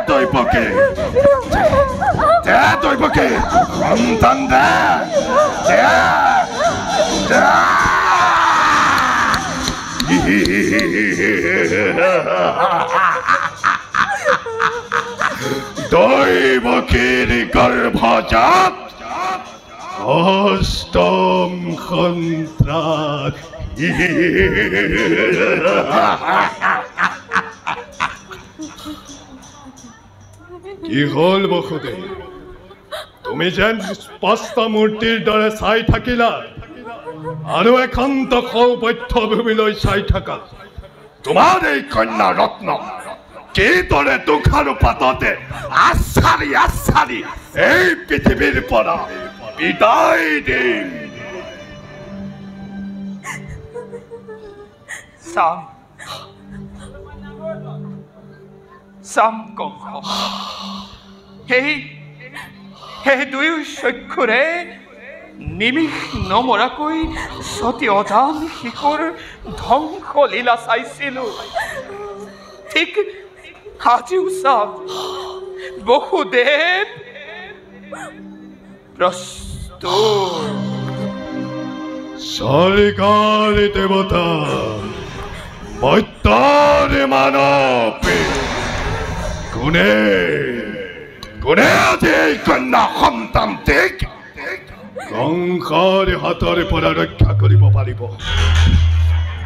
দৈৱকী দৈৱকী সন্তান দে দৈৱকীৰ গৰ্ভজাত অষ্টম সন্তান কি হ'ল বসুদেৱ তুমি যেন স্পষ্ট মূৰ্তিৰ দৰে চাই থাকিলা আৰু একান্ত সৌবদ্ধ ভূমিলৈ চাই থাকা তোমাৰ এই কন্যা ৰত্ন কিদৰে দুখ আৰু পাততে আচাৰি আচাৰি এই পৃথিৱীৰ পৰা বিদায় দিম চাম কংস সেই দুয়ো চক্ষুৰে নিমিষ নমৰাকৈ সতী অজান শিশুৰ ধ্বংস লীলা চাইছিলো ঠিক আজিও চাম বসুদেৱ প্ৰস্তুত। সৰকাৰ দেবতা বৈত্তৰ মানব কোনে কোনে আছে এই কন্যা সন্তান দিক সংসাৰ হাতৰ পৰা ৰক্ষা কৰিব পাৰিব।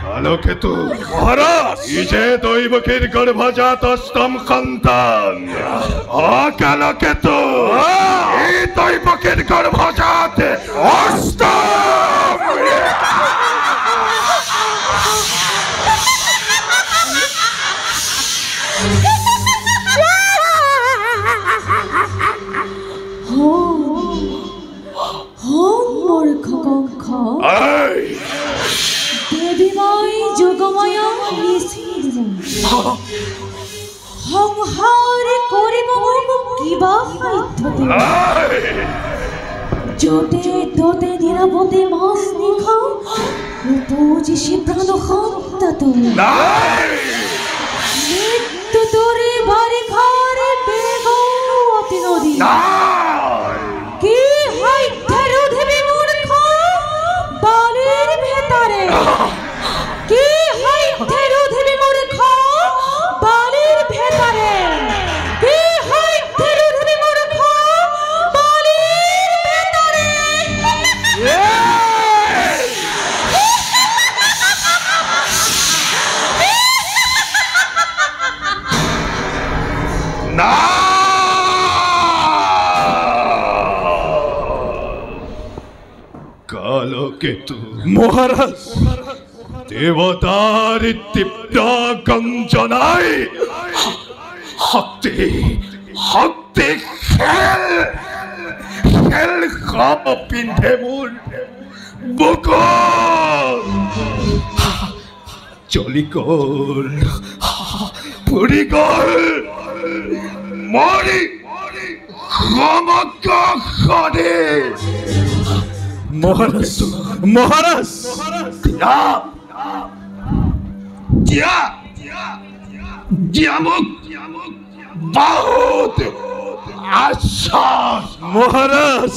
কালকেতু মহাৰাজ ইজে দৈৱকীৰ গৰ্ভজাত অষ্টম সন্তান কালকেতু এই দৈৱকীৰ গৰ্ভজাত অষ্টম দেবীময় যোগময় সংহাৰ কৰিব কিবা সাধ্যতে য'তে ত'তে নিৰাপদে মাছ নিশা উপজিছে প্ৰাণ সন্তাতো মৃত্যু তোৰে বাৰিষাৰে বেগৱতী নদী কি সাধ্যেৰে দেৱী মূৰ্খ বালিৰ ভেতাৰে কি সাধ্যেৰে দেৱী মূৰ্খ বালিৰ ভেতাৰে কি সাধ্যেৰে দেৱী মূৰ্খ বালিৰ ভেতাৰে কালকেতু মহাৰাজ দেবতাৰ দীপ্ত গঞ্জনাই শক্তি শক্তি খেল খেল খাপ পিন্ধে মোৰ বুকুত জ্বলি গ'ল পুৰি গ'ল মৰি সমগ্ৰ শৰীৰ মহাৰাজ মহাৰাজ বহুত আশ্বাস মহাৰাজ